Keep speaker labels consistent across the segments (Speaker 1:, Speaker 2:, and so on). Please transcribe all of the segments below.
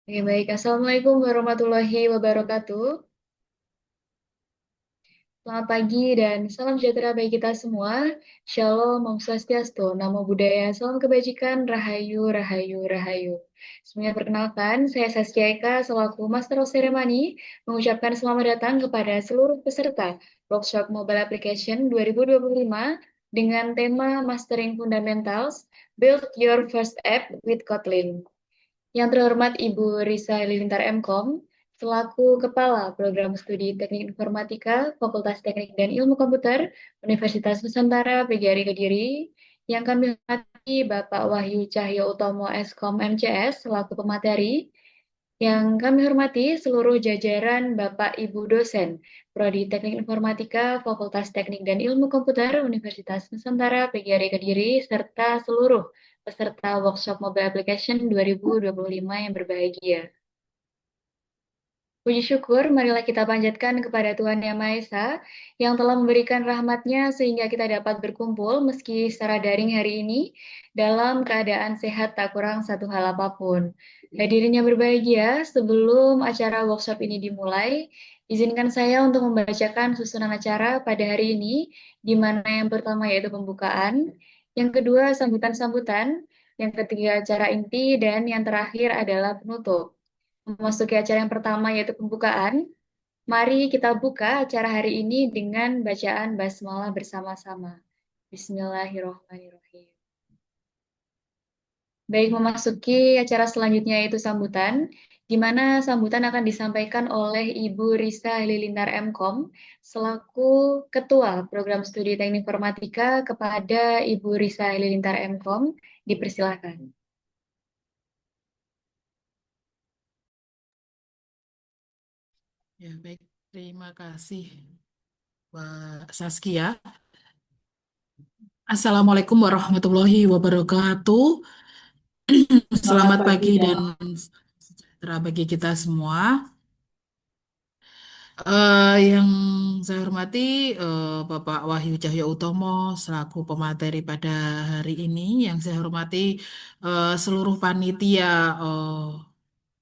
Speaker 1: Oke, baik. Assalamualaikum warahmatullahi wabarakatuh. Selamat pagi dan salam sejahtera bagi kita semua. Shalom, Om Swastiastu, Namo Buddhaya, Salam Kebajikan, Rahayu, Rahayu, Rahayu. Semuanya perkenalkan, saya Saskia Eka selaku Master of Ceremony mengucapkan selamat datang kepada seluruh peserta Workshop Mobile Application 2025 dengan tema Mastering Fundamentals, Build Your First App with Kotlin. Yang terhormat Ibu Risa Halilintar MKOM, selaku Kepala Program Studi Teknik Informatika, Fakultas Teknik dan Ilmu Komputer, Universitas Nusantara, PGRI Kediri, yang kami hormati Bapak Wahyu Cahyo Utomo Eskom MCS, selaku pemateri, yang kami hormati seluruh jajaran Bapak Ibu dosen, Prodi Teknik Informatika, Fakultas Teknik dan Ilmu Komputer, Universitas Nusantara, PGRI Kediri, serta seluruh peserta workshop Mobile Application 2025 yang berbahagia. Puji syukur, marilah kita panjatkan kepada Tuhan Yang Maha Esa yang telah memberikan rahmat-Nya sehingga kita dapat berkumpul meski secara daring hari ini dalam keadaan sehat tak kurang satu hal apapun. Hadirin yang berbahagia, sebelum acara workshop ini dimulai, izinkan saya untuk membacakan susunan acara pada hari ini, di mana yang pertama yaitu pembukaan, yang kedua sambutan-sambutan, yang ketiga acara inti, dan yang terakhir adalah penutup. Memasuki acara yang pertama yaitu pembukaan. Mari kita buka acara hari ini dengan bacaan basmalah bersama-sama. Bismillahirrahmanirrahim. Baik, memasuki acara selanjutnya yaitu sambutan, di mana sambutan akan disampaikan oleh Ibu Risa Halilintar MKOM selaku Ketua Program Studi Teknik Informatika kepada Ibu Risa Halilintar MKOM. Dipersilakan.
Speaker 2: Ya, baik. Terima kasih, Mbak Saskia. Assalamualaikum warahmatullahi wabarakatuh.
Speaker 1: Selamat
Speaker 2: Selamat
Speaker 1: pagi
Speaker 2: pagi
Speaker 1: dan
Speaker 2: dan sejahtera bagi kita semua. Yang saya hormati Bapak Wahyu Cahyo Utomo selaku pemateri pada hari ini. Yang saya hormati seluruh panitia eh,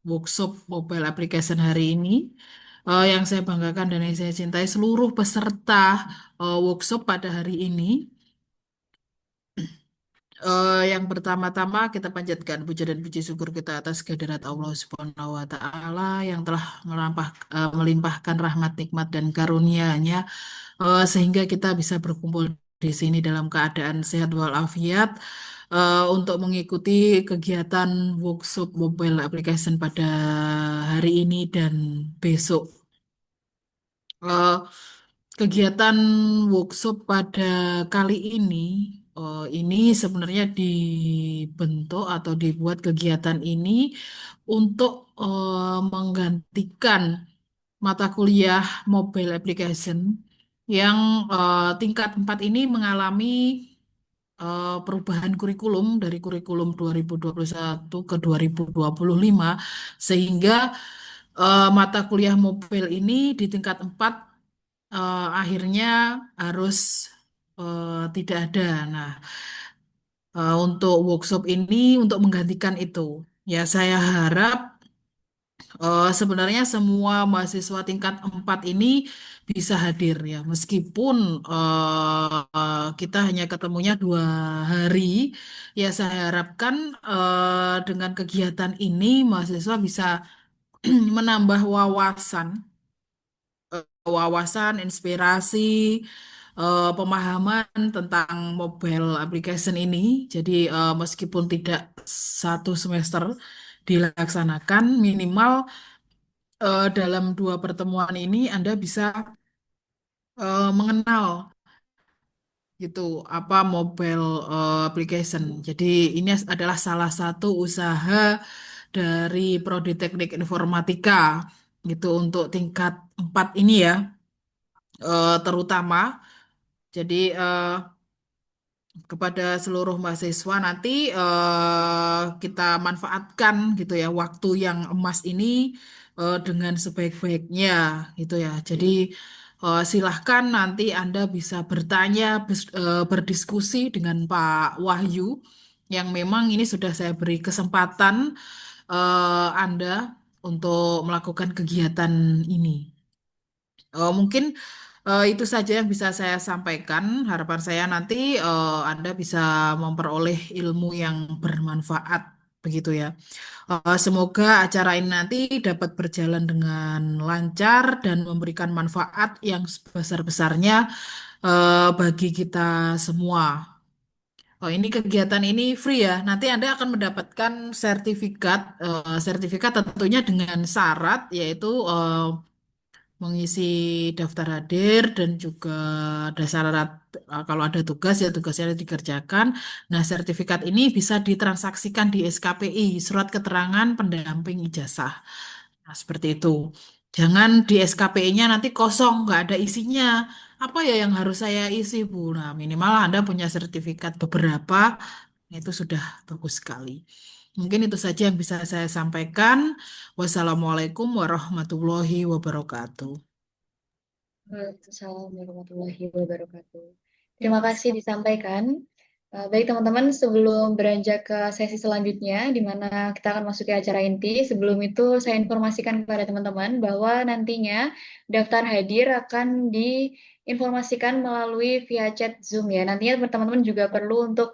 Speaker 2: workshop mobile application hari ini. Yang saya banggakan dan yang saya cintai seluruh peserta workshop pada hari ini. Yang pertama-tama kita panjatkan puja dan puji syukur kita atas kehadirat Allah Subhanahu wa taala yang telah melimpahkan rahmat nikmat dan karunia-Nya sehingga kita bisa berkumpul di sini dalam keadaan sehat walafiat untuk mengikuti kegiatan workshop mobile application pada hari ini dan besok. Eh, Kegiatan workshop pada kali ini sebenarnya dibentuk atau dibuat kegiatan ini untuk menggantikan mata kuliah mobile application yang tingkat 4 ini mengalami perubahan kurikulum dari kurikulum 2021 ke 2025 sehingga mata kuliah mobile ini di tingkat 4 akhirnya harus tidak ada. Nah, untuk workshop ini untuk menggantikan itu, ya saya harap sebenarnya semua mahasiswa tingkat 4 ini bisa hadir ya, meskipun kita hanya ketemunya 2 hari, ya saya harapkan dengan kegiatan ini mahasiswa bisa menambah wawasan, inspirasi, pemahaman tentang mobile application ini. Jadi meskipun tidak satu semester dilaksanakan, minimal dalam 2 pertemuan ini Anda bisa mengenal gitu apa mobile application. Jadi ini adalah salah satu usaha dari Prodi Teknik Informatika gitu untuk tingkat 4 ini ya, terutama. Jadi kepada seluruh mahasiswa nanti kita manfaatkan gitu ya waktu yang emas ini dengan sebaik-baiknya gitu ya. Jadi silahkan nanti Anda bisa bertanya, berdiskusi dengan Pak Wahyu yang memang ini sudah saya beri kesempatan Anda untuk melakukan kegiatan ini. Mungkin itu saja yang bisa saya sampaikan. Harapan saya nanti Anda bisa memperoleh ilmu yang bermanfaat, begitu ya. Semoga acara ini nanti dapat berjalan dengan lancar dan memberikan manfaat yang sebesar-besarnya bagi kita semua. Oh, ini kegiatan ini free ya. Nanti Anda akan mendapatkan sertifikat, sertifikat tentunya dengan syarat yaitu mengisi daftar hadir dan juga ada syarat kalau ada tugas ya tugasnya dikerjakan. Nah, sertifikat ini bisa ditransaksikan di SKPI, Surat Keterangan Pendamping Ijazah. Nah, seperti itu. Jangan di SKPI-nya nanti kosong, nggak ada isinya. Apa ya yang harus saya isi, Bu? Nah, minimal Anda punya sertifikat beberapa, itu sudah bagus sekali. Mungkin itu saja yang bisa saya sampaikan. Wassalamualaikum warahmatullahi wabarakatuh.
Speaker 1: Waalaikumsalam warahmatullahi wabarakatuh. Terima kasih disampaikan. Baik teman-teman, sebelum beranjak ke sesi selanjutnya, di mana kita akan masuk ke acara inti, sebelum itu saya informasikan kepada teman-teman bahwa nantinya daftar hadir akan diinformasikan melalui via chat Zoom ya. Nantinya teman-teman juga perlu untuk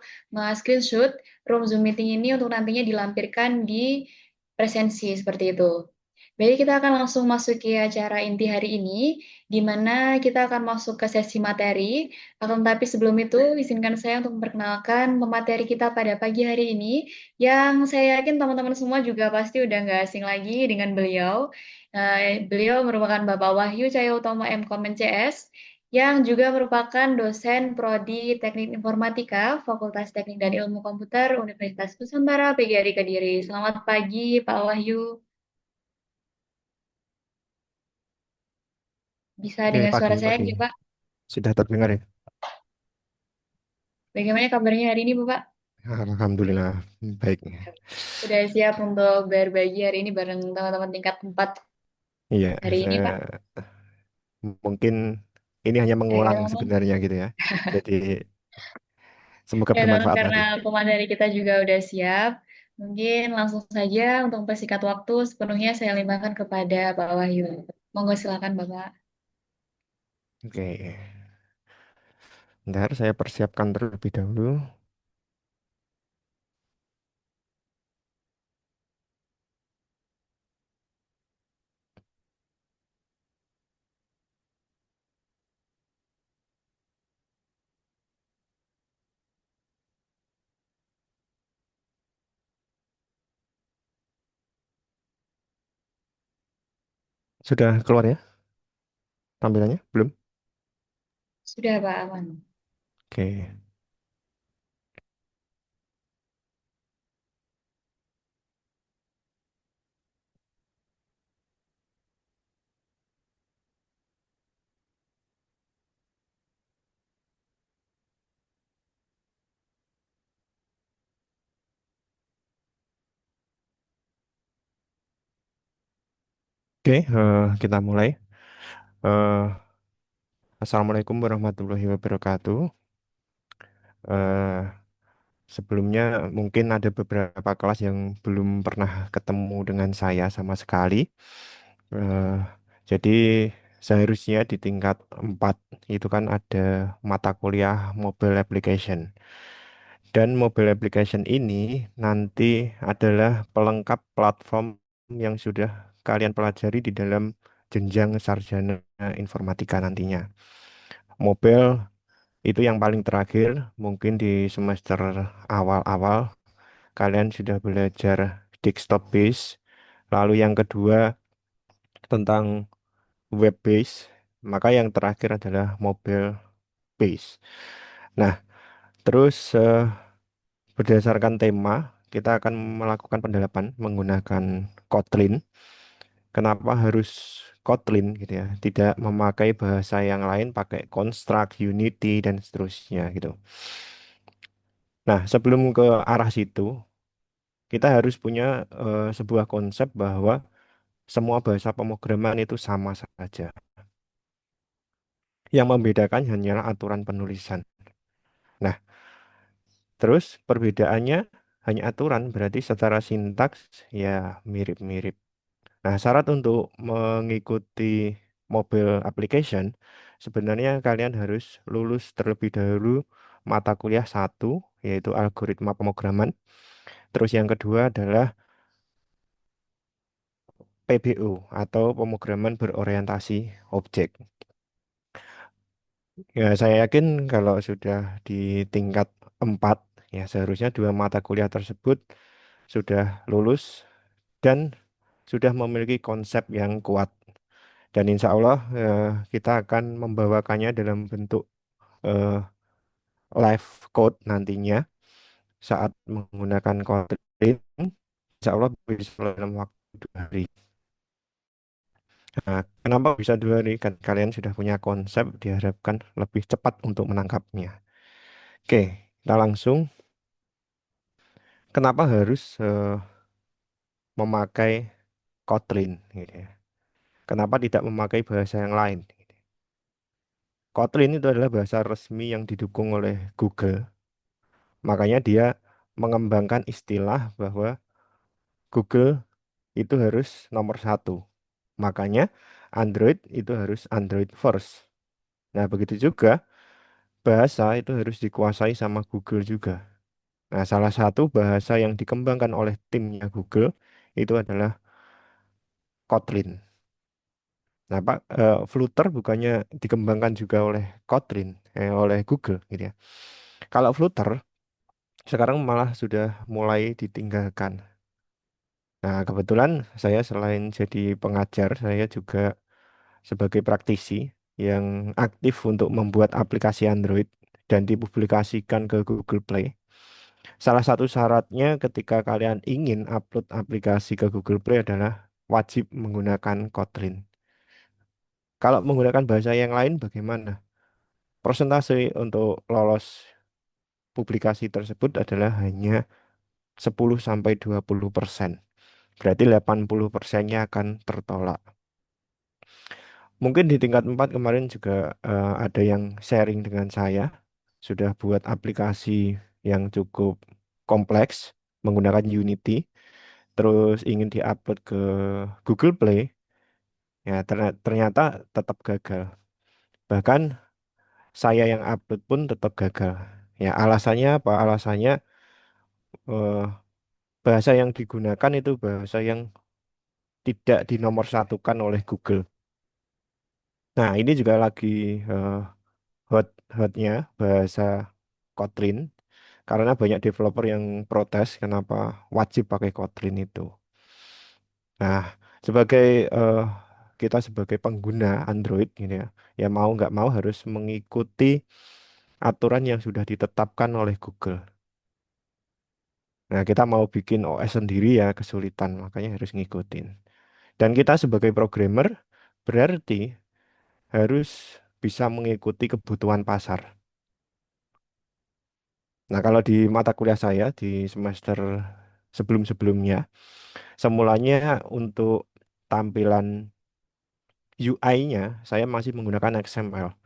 Speaker 1: screenshot room Zoom meeting ini untuk nantinya dilampirkan di presensi seperti itu. Baik, kita akan langsung masuk ke acara inti hari ini di mana kita akan masuk ke sesi materi. Akan tetapi sebelum itu, izinkan saya untuk memperkenalkan pemateri kita pada pagi hari ini, yang saya yakin teman-teman semua juga pasti udah nggak asing lagi dengan beliau. Beliau merupakan Bapak Wahyu Cahyotomo MKom CS, yang juga merupakan dosen Prodi Teknik Informatika, Fakultas Teknik dan Ilmu Komputer, Universitas Nusantara PGRI Kediri. Selamat pagi, Pak Wahyu. Bisa
Speaker 3: Oke,
Speaker 1: dengar
Speaker 3: pagi,
Speaker 1: suara saya
Speaker 3: pagi.
Speaker 1: nggak, Pak?
Speaker 3: Sudah terdengar ya?
Speaker 1: Bagaimana kabarnya hari ini, Bapak?
Speaker 3: Alhamdulillah, baik.
Speaker 1: Sudah siap untuk berbagi hari ini bareng teman-teman tingkat 4
Speaker 3: Iya,
Speaker 1: hari ini, Pak?
Speaker 3: mungkin ini hanya
Speaker 1: Oke,
Speaker 3: mengulang
Speaker 1: teman-teman.
Speaker 3: sebenarnya gitu ya. Jadi semoga
Speaker 1: Ya, teman,
Speaker 3: bermanfaat
Speaker 1: karena
Speaker 3: nanti.
Speaker 1: pemateri kita juga udah siap, mungkin langsung saja untuk mempersingkat waktu sepenuhnya saya limpahkan kepada Pak Wahyu. Monggo silakan, Bapak.
Speaker 3: Oke, bentar saya persiapkan terlebih dahulu. Sudah keluar ya tampilannya? Belum?
Speaker 1: Sudah, Pak, aman.
Speaker 3: Oke, oke, kita mulai. Eh, Assalamualaikum warahmatullahi wabarakatuh. Eh, Sebelumnya mungkin ada beberapa kelas yang belum pernah ketemu dengan saya sama sekali. Eh, jadi seharusnya di tingkat 4 itu kan ada mata kuliah mobile application. Dan mobile application ini nanti adalah pelengkap platform yang sudah kalian pelajari di dalam jenjang sarjana informatika nantinya. Mobile itu yang paling terakhir, mungkin di semester awal-awal kalian sudah belajar desktop base. Lalu yang kedua tentang web base, maka yang terakhir adalah mobile base. Nah, terus berdasarkan tema, kita akan melakukan pendalaman menggunakan Kotlin. Kenapa harus Kotlin gitu ya? Tidak memakai bahasa yang lain, pakai Construct, Unity dan seterusnya gitu. Nah, sebelum ke arah situ, kita harus punya sebuah konsep bahwa semua bahasa pemrograman itu sama saja. Yang membedakan hanyalah aturan penulisan. Nah, terus perbedaannya hanya aturan, berarti secara sintaks ya mirip-mirip. Nah, syarat untuk mengikuti mobile application, sebenarnya kalian harus lulus terlebih dahulu mata kuliah satu, yaitu algoritma pemrograman. Terus yang kedua adalah PBO atau pemrograman berorientasi objek. Ya, saya yakin kalau sudah di tingkat 4, ya seharusnya dua mata kuliah tersebut sudah lulus dan sudah memiliki konsep yang kuat. Dan insya Allah kita akan membawakannya dalam bentuk eh, live code nantinya saat menggunakan Kotlin. Insya Allah bisa dalam waktu 2 hari. Nah, kenapa bisa 2 hari? Kan kalian sudah punya konsep, diharapkan lebih cepat untuk menangkapnya. Oke, kita langsung. Kenapa harus memakai Kotlin? Gitu ya. Kenapa tidak memakai bahasa yang lain? Kotlin itu adalah bahasa resmi yang didukung oleh Google. Makanya dia mengembangkan istilah bahwa Google itu harus nomor satu. Makanya Android itu harus Android first. Nah, begitu juga bahasa itu harus dikuasai sama Google juga. Nah, salah satu bahasa yang dikembangkan oleh timnya Google itu adalah Kotlin. Nah, Pak, Flutter bukannya dikembangkan juga oleh Kotlin, oleh Google gitu ya. Kalau Flutter sekarang malah sudah mulai ditinggalkan. Nah, kebetulan saya selain jadi pengajar, saya juga sebagai praktisi yang aktif untuk membuat aplikasi Android dan dipublikasikan ke Google Play. Salah satu syaratnya ketika kalian ingin upload aplikasi ke Google Play adalah wajib menggunakan Kotlin. Kalau menggunakan bahasa yang lain bagaimana? Persentase untuk lolos publikasi tersebut adalah hanya 10-20%. Berarti 80%-nya akan tertolak. Mungkin di tingkat 4 kemarin juga ada yang sharing dengan saya, sudah buat aplikasi yang cukup kompleks menggunakan Unity, terus ingin diupload ke Google Play, ya ternyata tetap gagal. Bahkan saya yang upload pun tetap gagal. Ya, alasannya apa? Alasannya eh, bahasa yang digunakan itu bahasa yang tidak dinomorsatukan oleh Google. Nah, ini juga lagi eh, hot-hotnya bahasa Kotlin karena banyak developer yang protes kenapa wajib pakai Kotlin itu. Nah, sebagai eh, kita sebagai pengguna Android gitu ya, ya mau nggak mau harus mengikuti aturan yang sudah ditetapkan oleh Google. Nah, kita mau bikin OS sendiri ya kesulitan, makanya harus ngikutin. Dan kita sebagai programmer berarti harus bisa mengikuti kebutuhan pasar. Nah, kalau di mata kuliah saya di semester sebelum-sebelumnya, semulanya untuk tampilan UI-nya saya masih menggunakan XML.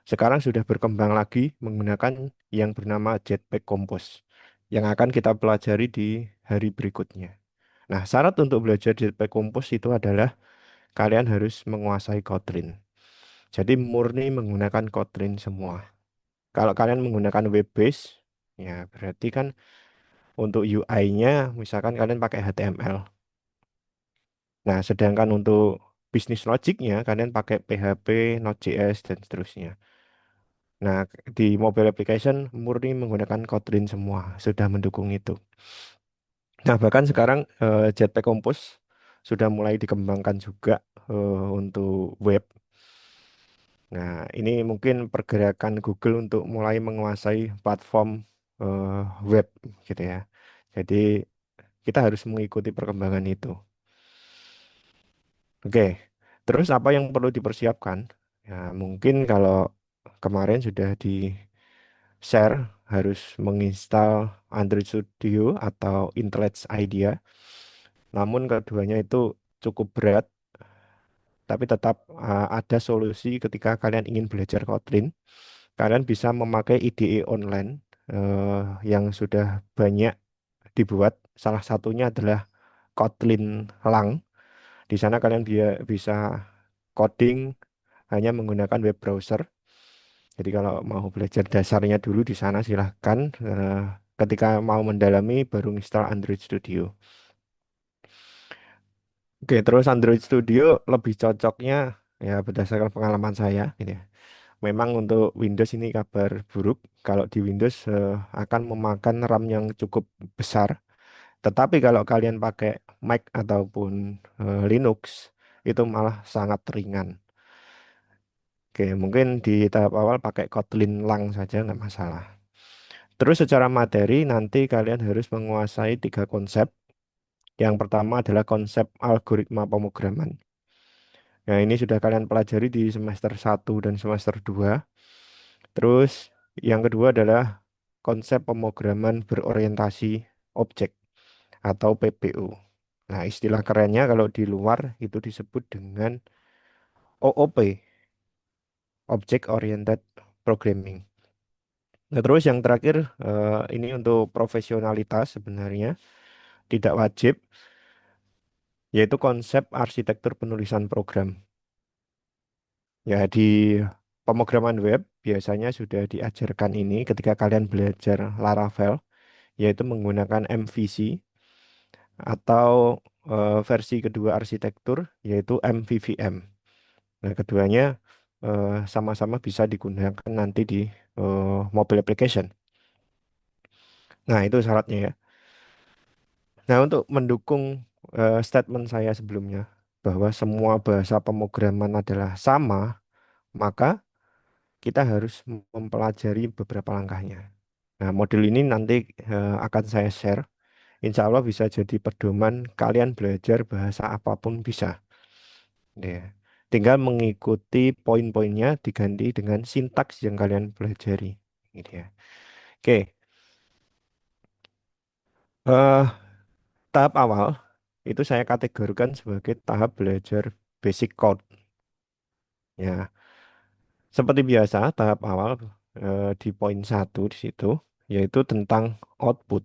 Speaker 3: Sekarang sudah berkembang lagi menggunakan yang bernama Jetpack Compose yang akan kita pelajari di hari berikutnya. Nah, syarat untuk belajar Jetpack Compose itu adalah kalian harus menguasai Kotlin. Jadi murni menggunakan Kotlin semua. Kalau kalian menggunakan web base, ya berarti kan untuk UI-nya misalkan kalian pakai HTML. Nah, sedangkan untuk bisnis logiknya kalian pakai PHP, Node.js dan seterusnya. Nah, di mobile application murni menggunakan Kotlin semua, sudah mendukung itu. Nah, bahkan sekarang Jetpack Compose sudah mulai dikembangkan juga untuk web. Nah, ini mungkin pergerakan Google untuk mulai menguasai platform eh, web gitu ya. Jadi kita harus mengikuti perkembangan itu. Oke, terus apa yang perlu dipersiapkan? Ya, mungkin kalau kemarin sudah di-share harus menginstal Android Studio atau IntelliJ IDEA. Namun keduanya itu cukup berat, tapi tetap ada solusi ketika kalian ingin belajar Kotlin. Kalian bisa memakai IDE online yang sudah banyak dibuat. Salah satunya adalah Kotlin Lang. Di sana kalian bisa coding hanya menggunakan web browser. Jadi kalau mau belajar dasarnya dulu di sana silahkan. Ketika mau mendalami baru install Android Studio. Oke, terus Android Studio lebih cocoknya ya berdasarkan pengalaman saya gitu ya. Memang untuk Windows ini kabar buruk. Kalau di Windows akan memakan RAM yang cukup besar. Tetapi kalau kalian pakai Mac ataupun Linux itu malah sangat ringan. Oke, mungkin di tahap awal pakai Kotlin Lang saja nggak masalah. Terus secara materi nanti kalian harus menguasai tiga konsep. Yang pertama adalah konsep algoritma pemrograman. Nah, ini sudah kalian pelajari di semester 1 dan semester 2. Terus yang kedua adalah konsep pemrograman berorientasi objek atau PBO. Nah, istilah kerennya kalau di luar itu disebut dengan OOP, Object Oriented Programming. Nah, terus yang terakhir ini untuk profesionalitas sebenarnya tidak wajib, yaitu konsep arsitektur penulisan program. Ya, di pemrograman web biasanya sudah diajarkan ini ketika kalian belajar Laravel, yaitu menggunakan MVC atau versi kedua arsitektur, yaitu MVVM. Nah, keduanya sama-sama bisa digunakan nanti di mobile application. Nah, itu syaratnya ya. Nah, untuk mendukung statement saya sebelumnya bahwa semua bahasa pemrograman adalah sama, maka kita harus mempelajari beberapa langkahnya. Nah, modul ini nanti akan saya share. Insya Allah bisa jadi pedoman kalian belajar bahasa apapun bisa. Ya. Tinggal mengikuti poin-poinnya diganti dengan sintaks yang kalian pelajari. Gitu ya. Oke, eh, tahap awal itu saya kategorikan sebagai tahap belajar basic code. Ya, seperti biasa tahap awal di poin satu di situ yaitu tentang output.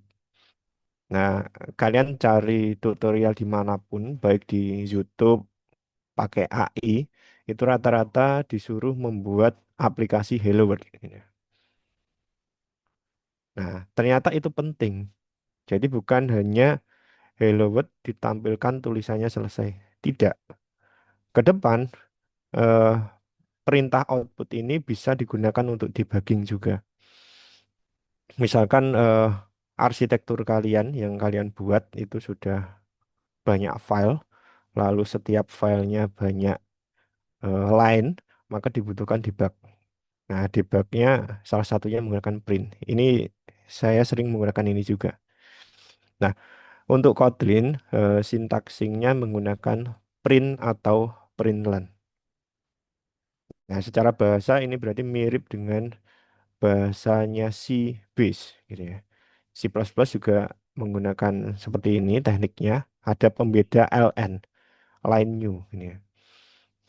Speaker 3: Nah, kalian cari tutorial dimanapun, baik di YouTube, pakai AI, itu rata-rata disuruh membuat aplikasi Hello World. Gitu. Nah, ternyata itu penting. Jadi bukan hanya Hello World ditampilkan tulisannya selesai. Tidak. Ke depan, eh, perintah output ini bisa digunakan untuk debugging juga. Misalkan arsitektur kalian yang kalian buat itu sudah banyak file, lalu setiap filenya banyak line, maka dibutuhkan debug. Nah, debugnya salah satunya menggunakan print. Ini saya sering menggunakan ini juga. Nah, untuk Kotlin, sintaksingnya menggunakan print atau println. Nah, secara bahasa ini berarti mirip dengan bahasanya C base, gitu ya. C++ juga menggunakan seperti ini tekniknya. Ada pembeda ln, line new, ini ya.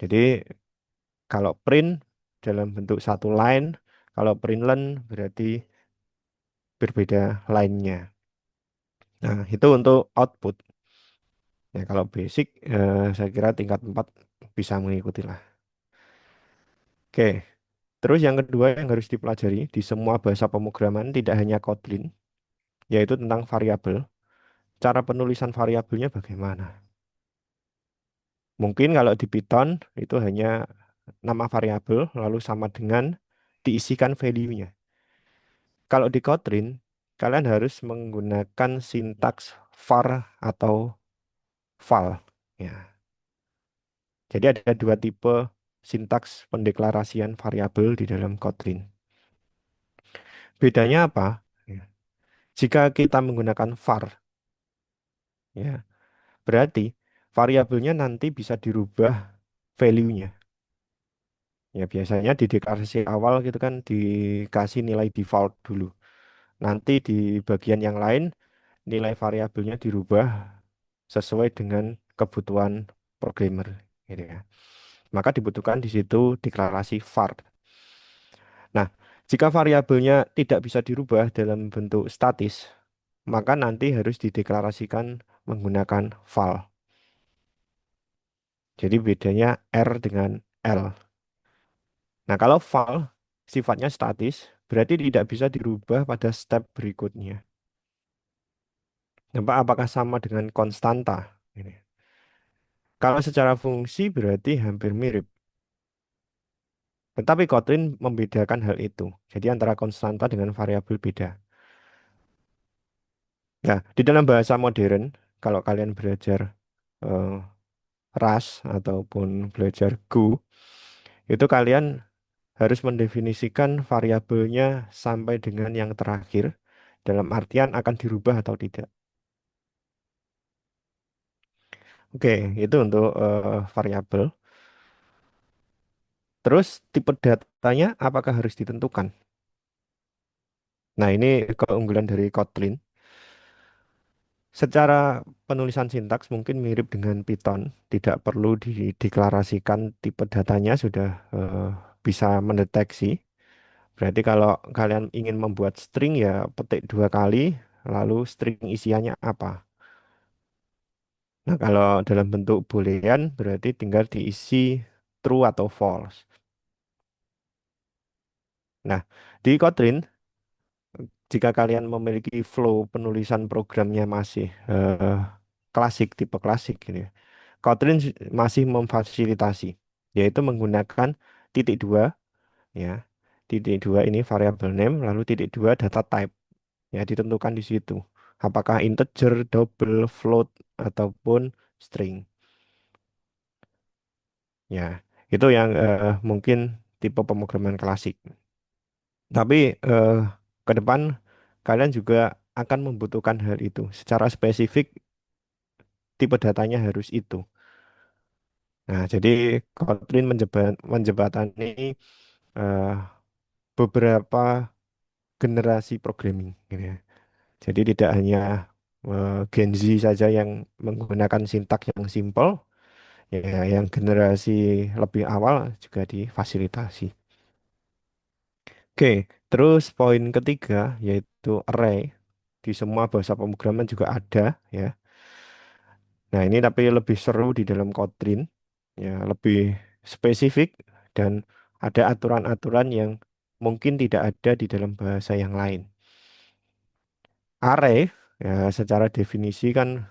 Speaker 3: Jadi kalau print dalam bentuk satu line, kalau println berarti berbeda line-nya. Nah, itu untuk output. Ya, kalau basic, saya kira tingkat 4 bisa mengikuti lah. Oke, terus yang kedua yang harus dipelajari di semua bahasa pemrograman tidak hanya Kotlin, yaitu tentang variabel. Cara penulisan variabelnya bagaimana? Mungkin kalau di Python itu hanya nama variabel lalu sama dengan diisikan value-nya. Kalau di Kotlin, kalian harus menggunakan sintaks var atau val. Ya. Jadi ada dua tipe sintaks pendeklarasian variabel di dalam Kotlin. Bedanya apa? Ya. Jika kita menggunakan var, ya, berarti variabelnya nanti bisa dirubah value-nya. Ya, biasanya di deklarasi awal gitu kan dikasih nilai default dulu. Nanti di bagian yang lain nilai variabelnya dirubah sesuai dengan kebutuhan programmer gitu ya. Maka dibutuhkan di situ deklarasi var. Nah, jika variabelnya tidak bisa dirubah dalam bentuk statis, maka nanti harus dideklarasikan menggunakan val. Jadi bedanya R dengan L. Nah, kalau val sifatnya statis, berarti tidak bisa dirubah pada step berikutnya. Nampak apakah sama dengan konstanta? Ini. Kalau secara fungsi berarti hampir mirip. Tetapi Kotlin membedakan hal itu. Jadi antara konstanta dengan variabel beda. Nah, di dalam bahasa modern, kalau kalian belajar eh, Rust ataupun belajar Go, itu kalian harus mendefinisikan variabelnya sampai dengan yang terakhir, dalam artian akan dirubah atau tidak. Oke, itu untuk variabel. Terus tipe datanya apakah harus ditentukan? Nah, ini keunggulan dari Kotlin. Secara penulisan sintaks mungkin mirip dengan Python, tidak perlu dideklarasikan tipe datanya sudah bisa mendeteksi. Berarti kalau kalian ingin membuat string ya petik 2 kali, lalu string isiannya apa. Nah, kalau dalam bentuk boolean berarti tinggal diisi true atau false. Nah, di Kotlin jika kalian memiliki flow penulisan programnya masih klasik, tipe klasik gitu ya, Kotlin masih memfasilitasi, yaitu menggunakan titik dua, ya, titik dua ini variable name, lalu titik dua data type, ya ditentukan di situ. Apakah integer, double, float, ataupun string. Ya, itu yang mungkin tipe pemrograman klasik. Tapi eh, ke depan kalian juga akan membutuhkan hal itu. Secara spesifik, tipe datanya harus itu. Nah, jadi Kotlin menjembatani eh, beberapa generasi programming, gitu ya. Jadi tidak hanya Gen Z saja yang menggunakan sintaks yang simple, ya, yang generasi lebih awal juga difasilitasi. Oke, terus poin ketiga yaitu array. Di semua bahasa pemrograman juga ada, ya. Nah, ini tapi lebih seru di dalam Kotlin, ya, lebih spesifik dan ada aturan-aturan yang mungkin tidak ada di dalam bahasa yang lain. Array, ya, secara definisi kan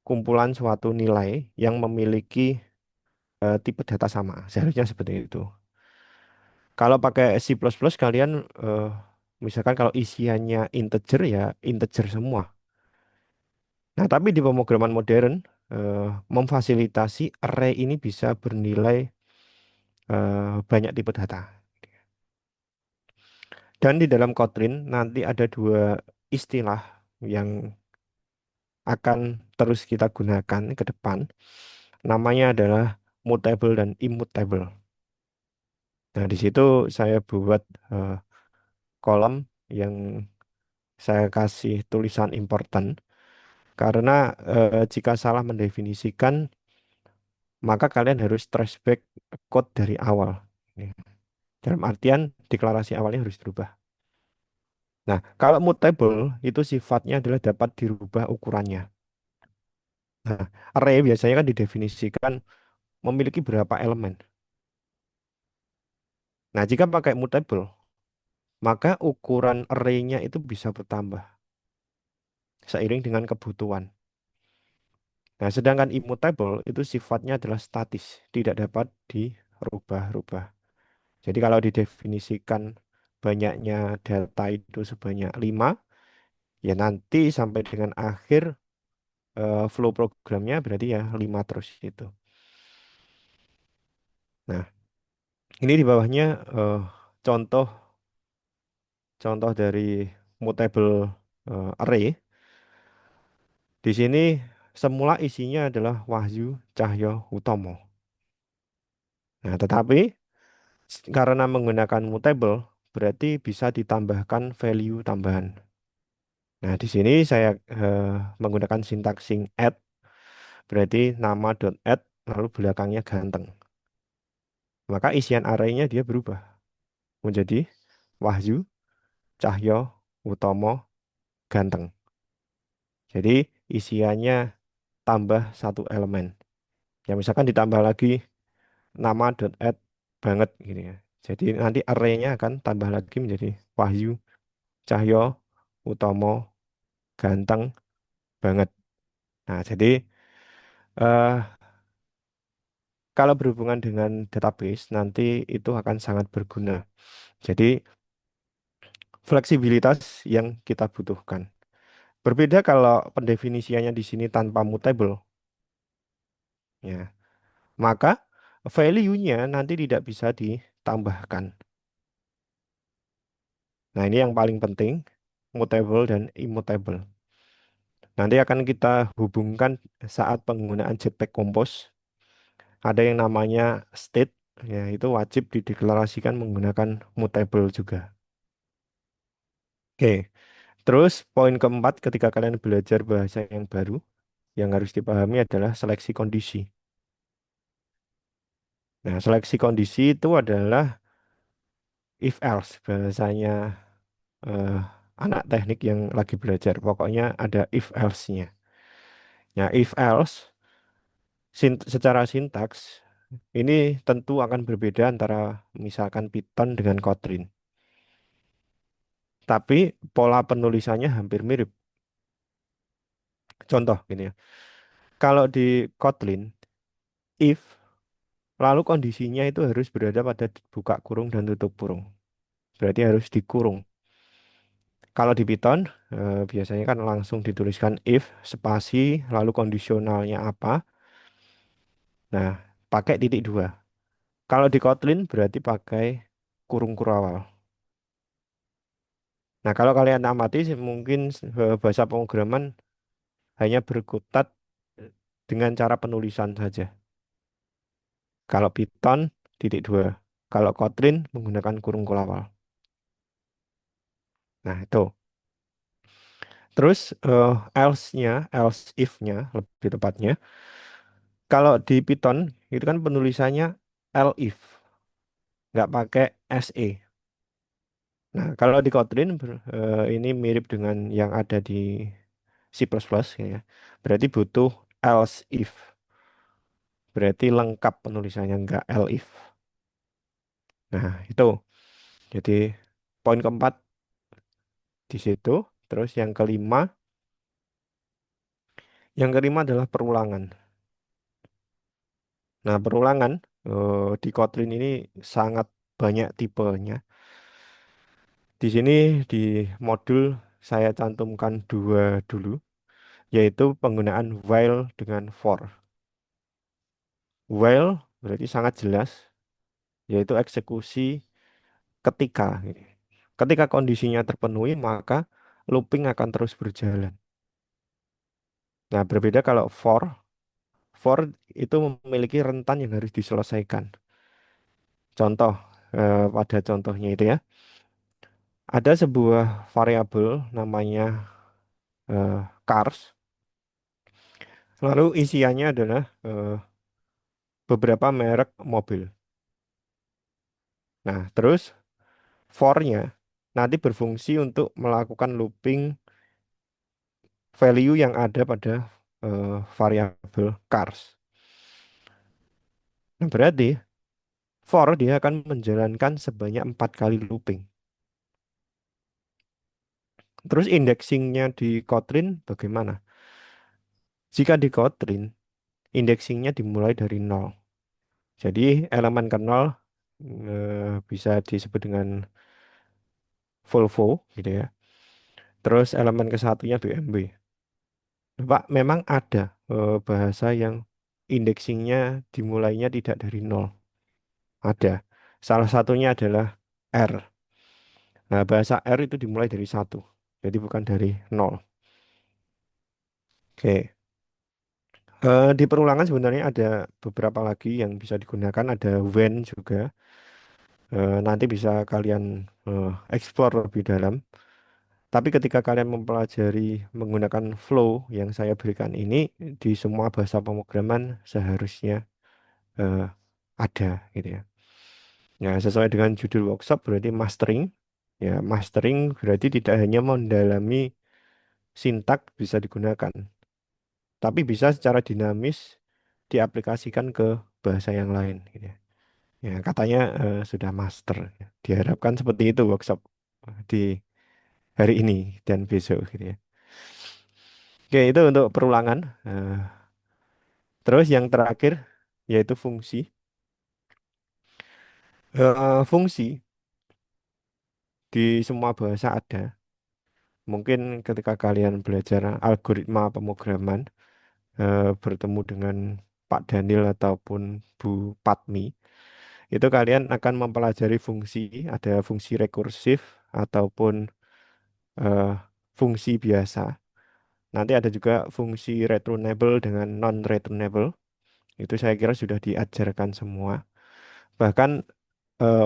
Speaker 3: kumpulan suatu nilai yang memiliki tipe data sama. Seharusnya seperti itu. Kalau pakai C++ kalian misalkan kalau isiannya integer ya integer semua. Nah, tapi di pemrograman modern eh, memfasilitasi array ini bisa bernilai banyak tipe data. Dan di dalam Kotlin nanti ada dua istilah yang akan terus kita gunakan ke depan. Namanya adalah mutable dan immutable. Nah, di situ saya buat eh, kolom yang saya kasih tulisan important karena jika salah mendefinisikan maka kalian harus trace back code dari awal. Ya. Dalam artian deklarasi awalnya harus dirubah. Nah, kalau mutable itu sifatnya adalah dapat dirubah ukurannya. Nah, array biasanya kan didefinisikan memiliki berapa elemen. Nah, jika pakai mutable, maka ukuran array-nya itu bisa bertambah seiring dengan kebutuhan. Nah, sedangkan immutable itu sifatnya adalah statis, tidak dapat dirubah-rubah. Jadi kalau didefinisikan banyaknya data itu sebanyak 5, ya nanti sampai dengan akhir flow programnya berarti ya 5 terus itu. Nah, ini di bawahnya contoh contoh dari mutable array. Di sini semula isinya adalah Wahyu Cahyo Utomo. Nah, tetapi karena menggunakan mutable berarti bisa ditambahkan value tambahan. Nah, di sini saya menggunakan sintaksing add, berarti nama dot add lalu belakangnya ganteng. Maka isian array-nya dia berubah menjadi Wahyu Cahyo Utomo ganteng. Jadi isiannya tambah satu elemen. Ya misalkan ditambah lagi nama dot add banget gitu ya. Jadi nanti array-nya akan tambah lagi menjadi Wahyu, Cahyo, Utomo, Ganteng, banget. Nah, jadi eh kalau berhubungan dengan database nanti itu akan sangat berguna. Jadi fleksibilitas yang kita butuhkan. Berbeda kalau pendefinisiannya di sini tanpa mutable, ya. Maka value-nya nanti tidak bisa ditambahkan. Nah, ini yang paling penting, mutable dan immutable. Nanti akan kita hubungkan saat penggunaan Jetpack Compose. Ada yang namanya state, ya itu wajib dideklarasikan menggunakan mutable juga. Oke, terus poin keempat ketika kalian belajar bahasa yang baru, yang harus dipahami adalah seleksi kondisi. Nah, seleksi kondisi itu adalah if else bahasanya eh, anak teknik yang lagi belajar. Pokoknya ada if else-nya. Ya, if else secara sintaks ini tentu akan berbeda antara misalkan Python dengan Kotlin. Tapi pola penulisannya hampir mirip. Contoh gini ya. Kalau di Kotlin, if lalu kondisinya itu harus berada pada buka kurung dan tutup kurung. Berarti harus dikurung. Kalau di Python, biasanya kan langsung dituliskan if, spasi, lalu kondisionalnya apa. Nah, pakai titik dua. Kalau di Kotlin berarti pakai kurung kurawal. Nah, kalau kalian amati mungkin bahasa pemrograman hanya berkutat dengan cara penulisan saja. Kalau Python, titik dua. Kalau Kotlin menggunakan kurung kurawal. Nah, itu. Terus else-nya, else if-nya lebih tepatnya. Kalau di Python itu kan penulisannya elif, nggak pakai se. Nah, kalau di Kotlin ini mirip dengan yang ada di C++, ya. Berarti butuh else if. Berarti lengkap penulisannya nggak elif. Nah, itu. Jadi poin keempat di situ. Terus yang kelima adalah perulangan. Nah, perulangan di Kotlin ini sangat banyak tipenya. Di sini di modul saya cantumkan dua dulu, yaitu penggunaan while dengan for. While berarti sangat jelas, yaitu eksekusi ketika. Ketika kondisinya terpenuhi, maka looping akan terus berjalan. Nah, berbeda kalau for itu memiliki rentan yang harus diselesaikan. Contoh, pada contohnya itu ya, ada sebuah variabel namanya cars. Lalu isiannya adalah beberapa merek mobil. Nah, terus for-nya nanti berfungsi untuk melakukan looping value yang ada pada variabel cars. Nah, berarti for dia akan menjalankan sebanyak 4 kali looping. Terus indexingnya di Kotlin bagaimana? Jika di Kotlin, indexingnya dimulai dari nol. Jadi elemen ke nol bisa disebut dengan Volvo gitu ya. Terus elemen ke satunya BMW. Pak, memang ada bahasa yang indexingnya dimulainya tidak dari nol. Ada. Salah satunya adalah R. Nah, bahasa R itu dimulai dari satu. Jadi bukan dari nol. Oke. Di perulangan sebenarnya ada beberapa lagi yang bisa digunakan. Ada when juga. Nanti bisa kalian explore lebih dalam. Tapi ketika kalian mempelajari menggunakan flow yang saya berikan ini, di semua bahasa pemrograman seharusnya eh, ada gitu ya. Ya, sesuai dengan judul workshop berarti mastering. Ya, mastering berarti tidak hanya mendalami sintak bisa digunakan, tapi bisa secara dinamis diaplikasikan ke bahasa yang lain gitu ya. Ya, katanya sudah master. Diharapkan seperti itu workshop di hari ini dan besok gitu ya. Oke, itu untuk perulangan. Terus yang terakhir yaitu fungsi. Fungsi di semua bahasa ada. Mungkin ketika kalian belajar algoritma pemrograman, bertemu dengan Pak Daniel ataupun Bu Patmi, itu kalian akan mempelajari fungsi, ada fungsi rekursif ataupun eh, fungsi biasa. Nanti ada juga fungsi returnable dengan non-returnable. Itu saya kira sudah diajarkan semua. Bahkan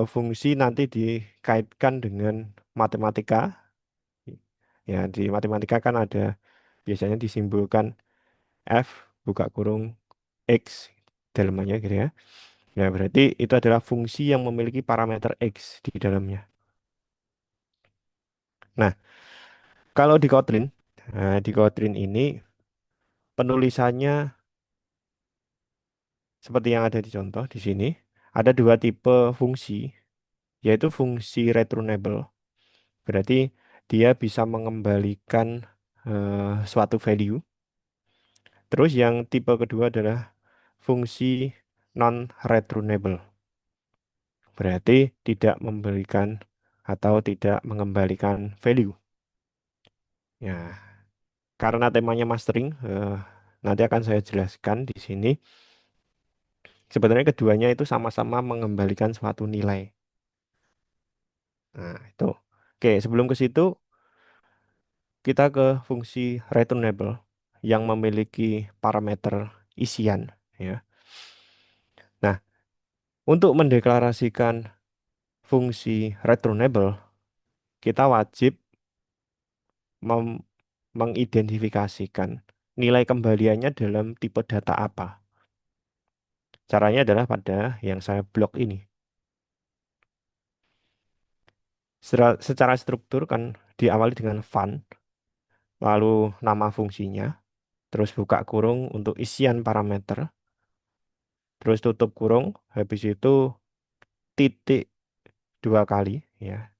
Speaker 3: fungsi nanti dikaitkan dengan matematika. Ya, di matematika kan ada biasanya disimbolkan F buka kurung X dalamannya gitu ya. Ya, berarti itu adalah fungsi yang memiliki parameter X di dalamnya. Nah, kalau di Kotlin, di Kotlin ini penulisannya seperti yang ada di contoh di sini. Ada dua tipe fungsi, yaitu fungsi returnable. Berarti dia bisa mengembalikan suatu value. Terus yang tipe kedua adalah fungsi non-returnable. Berarti tidak memberikan atau tidak mengembalikan value. Ya, karena temanya mastering, nanti akan saya jelaskan di sini. Sebenarnya keduanya itu sama-sama mengembalikan suatu nilai. Nah, itu. Oke, sebelum ke situ, kita ke fungsi returnable yang memiliki parameter isian, ya. Nah, untuk mendeklarasikan fungsi returnable, kita wajib mem- mengidentifikasikan nilai kembaliannya dalam tipe data apa. Caranya adalah pada yang saya blok ini. Secara struktur kan diawali dengan fun, lalu nama fungsinya, terus buka kurung untuk isian parameter, terus tutup kurung, habis itu titik dua kali, ya.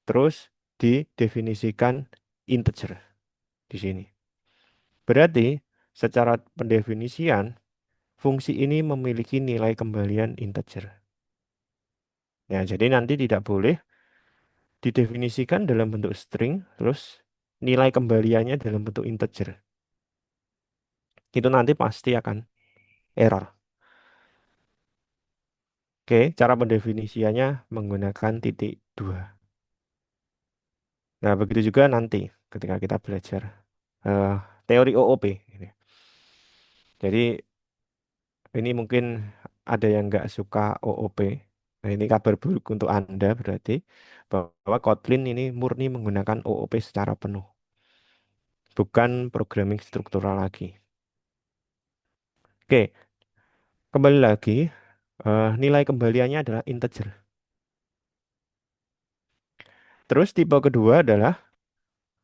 Speaker 3: Terus didefinisikan integer di sini. Berarti secara pendefinisian, fungsi ini memiliki nilai kembalian integer. Ya, jadi nanti tidak boleh didefinisikan dalam bentuk string, terus nilai kembaliannya dalam bentuk integer. Itu nanti pasti akan error. Oke, cara pendefinisiannya menggunakan titik dua. Nah, begitu juga nanti ketika kita belajar eh, teori OOP. Gitu. Jadi ini mungkin ada yang nggak suka OOP. Nah, ini kabar buruk untuk Anda berarti bahwa Kotlin ini murni menggunakan OOP secara penuh, bukan programming struktural lagi. Oke, kembali lagi, nilai kembaliannya adalah integer. Terus tipe kedua adalah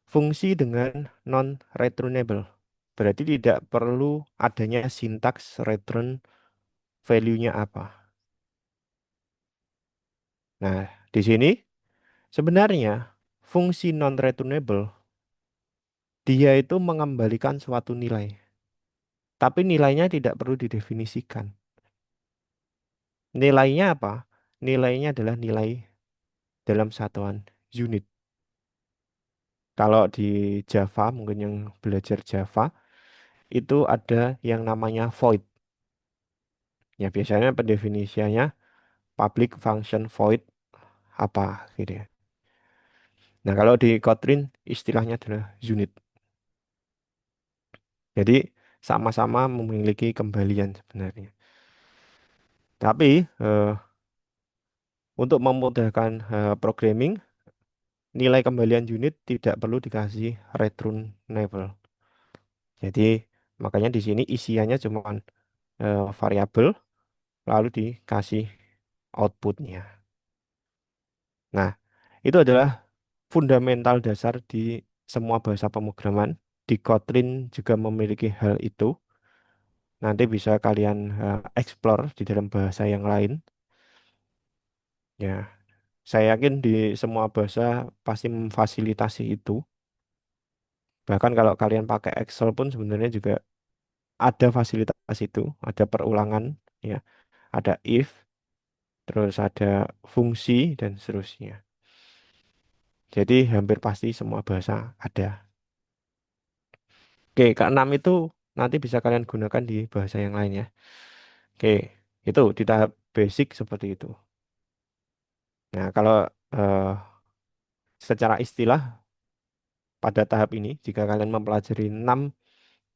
Speaker 3: fungsi dengan non-returnable. Berarti tidak perlu adanya sintaks return value-nya apa. Nah, di sini sebenarnya fungsi non-returnable dia itu mengembalikan suatu nilai, tapi nilainya tidak perlu didefinisikan. Nilainya apa? Nilainya adalah nilai dalam satuan unit. Kalau di Java, mungkin yang belajar Java, itu ada yang namanya void. Ya, biasanya pendefinisiannya public function void apa gitu ya. Nah, kalau di Kotlin istilahnya adalah unit. Jadi sama-sama memiliki kembalian sebenarnya. Tapi untuk memudahkan programming, nilai kembalian unit tidak perlu dikasih returnable. Jadi makanya di sini isiannya cuma variabel lalu dikasih outputnya. Nah, itu adalah fundamental dasar di semua bahasa pemrograman. Di Kotlin juga memiliki hal itu. Nanti bisa kalian explore di dalam bahasa yang lain. Ya, saya yakin di semua bahasa pasti memfasilitasi itu. Bahkan kalau kalian pakai Excel pun sebenarnya juga ada fasilitas itu, ada perulangan, ya, ada if, terus ada fungsi dan seterusnya. Jadi hampir pasti semua bahasa ada. Oke, keenam itu nanti bisa kalian gunakan di bahasa yang lain ya. Oke, itu di tahap basic seperti itu. Nah, kalau eh, secara istilah pada tahap ini, jika kalian mempelajari 6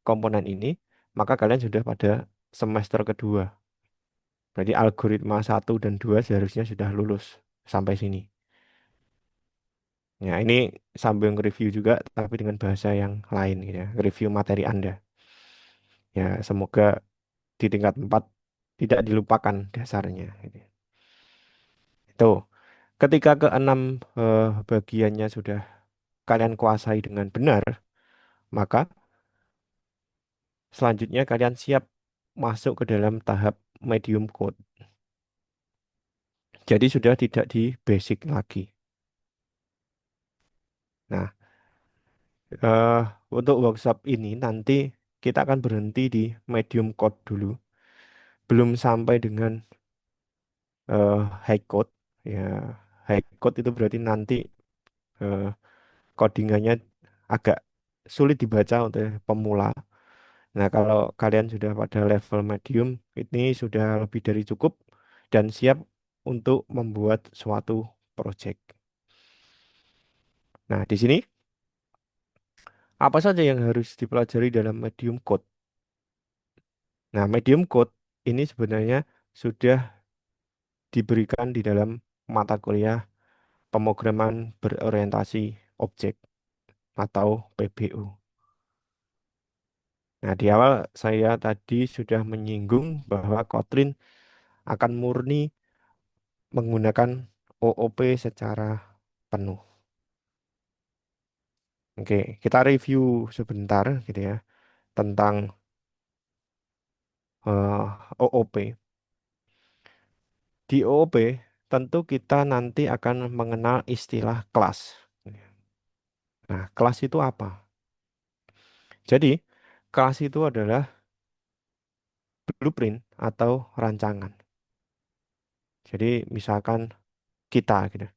Speaker 3: komponen ini, maka kalian sudah pada semester kedua. Berarti algoritma 1 dan 2 seharusnya sudah lulus sampai sini. Ya, ini sambil nge-review juga, tapi dengan bahasa yang lain gitu ya. Review materi Anda. Ya, semoga di tingkat 4 tidak dilupakan dasarnya. Gitu. Itu. Ketika keenam bagiannya sudah kalian kuasai dengan benar, maka selanjutnya kalian siap masuk ke dalam tahap medium code. Jadi sudah tidak di basic lagi. Nah, eh, untuk workshop ini nanti kita akan berhenti di medium code dulu. Belum sampai dengan eh, high code. Ya, high code itu berarti nanti eh, codingannya agak sulit dibaca untuk pemula. Nah, kalau kalian sudah pada level medium, ini sudah lebih dari cukup dan siap untuk membuat suatu project. Nah, di sini apa saja yang harus dipelajari dalam medium code? Nah, medium code ini sebenarnya sudah diberikan di dalam mata kuliah pemrograman berorientasi objek atau PBO. Nah, di awal saya tadi sudah menyinggung bahwa Kotlin akan murni menggunakan OOP secara penuh. Oke, kita review sebentar gitu ya tentang OOP. Di OOP tentu kita nanti akan mengenal istilah kelas. Nah, kelas itu apa? Jadi, kelas itu adalah blueprint atau rancangan. Jadi, misalkan kita gitu.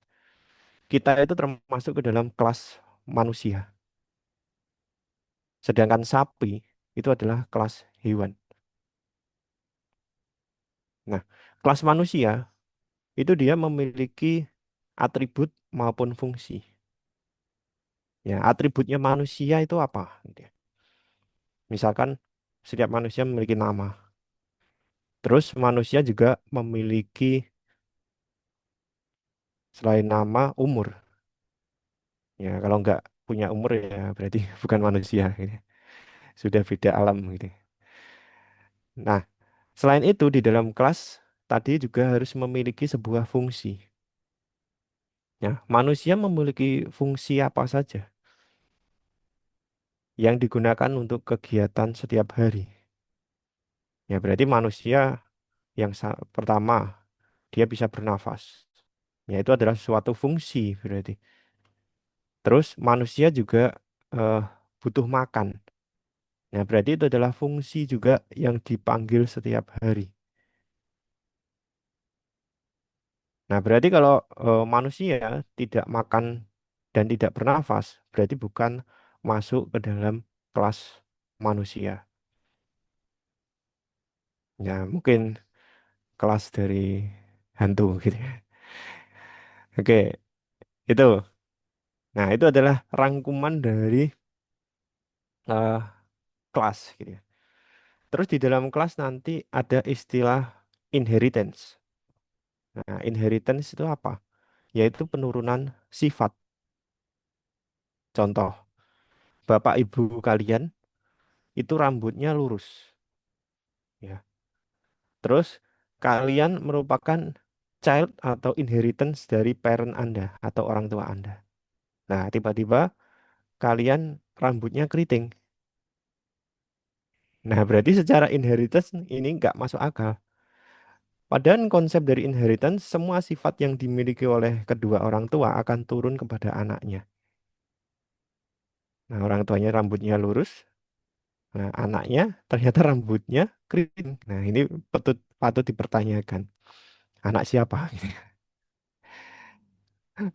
Speaker 3: Kita itu termasuk ke dalam kelas manusia. Sedangkan sapi itu adalah kelas hewan. Nah, kelas manusia itu dia memiliki atribut maupun fungsi. Ya, atributnya manusia itu apa? Gitu ya. Misalkan setiap manusia memiliki nama. Terus manusia juga memiliki selain nama umur. Ya, kalau nggak punya umur ya berarti bukan manusia. Gitu. Sudah beda alam gitu. Nah, selain itu di dalam kelas tadi juga harus memiliki sebuah fungsi. Ya, manusia memiliki fungsi apa saja yang digunakan untuk kegiatan setiap hari. Ya, berarti manusia yang pertama dia bisa bernafas. Ya, itu adalah suatu fungsi berarti. Terus manusia juga eh, butuh makan. Nah, berarti itu adalah fungsi juga yang dipanggil setiap hari. Nah, berarti kalau manusia tidak makan dan tidak bernafas, berarti bukan masuk ke dalam kelas manusia. Ya, mungkin kelas dari hantu gitu ya. Oke, itu. Nah, itu adalah rangkuman dari eh, kelas gitu ya. Terus di dalam kelas nanti ada istilah inheritance. Nah, inheritance itu apa? Yaitu penurunan sifat. Contoh, bapak ibu kalian itu rambutnya lurus, ya. Terus kalian merupakan child atau inheritance dari parent Anda atau orang tua Anda. Nah, tiba-tiba kalian rambutnya keriting. Nah, berarti secara inheritance ini nggak masuk akal. Padahal konsep dari inheritance, semua sifat yang dimiliki oleh kedua orang tua akan turun kepada anaknya. Nah, orang tuanya rambutnya lurus, nah anaknya ternyata rambutnya keriting. Nah, ini patut patut dipertanyakan. Anak siapa?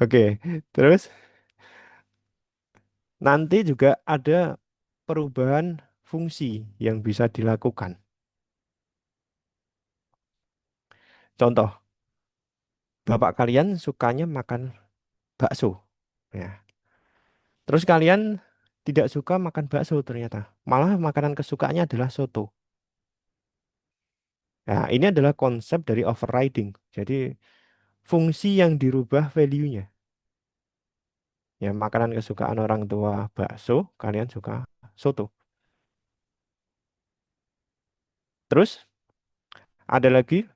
Speaker 3: Oke, terus nanti juga ada perubahan fungsi yang bisa dilakukan. Contoh, bapak kalian sukanya makan bakso. Ya. Terus kalian tidak suka makan bakso ternyata. Malah makanan kesukaannya adalah soto. Nah, ini adalah konsep dari overriding. Jadi, fungsi yang dirubah value-nya. Ya, makanan kesukaan orang tua bakso, kalian suka soto. Terus ada lagi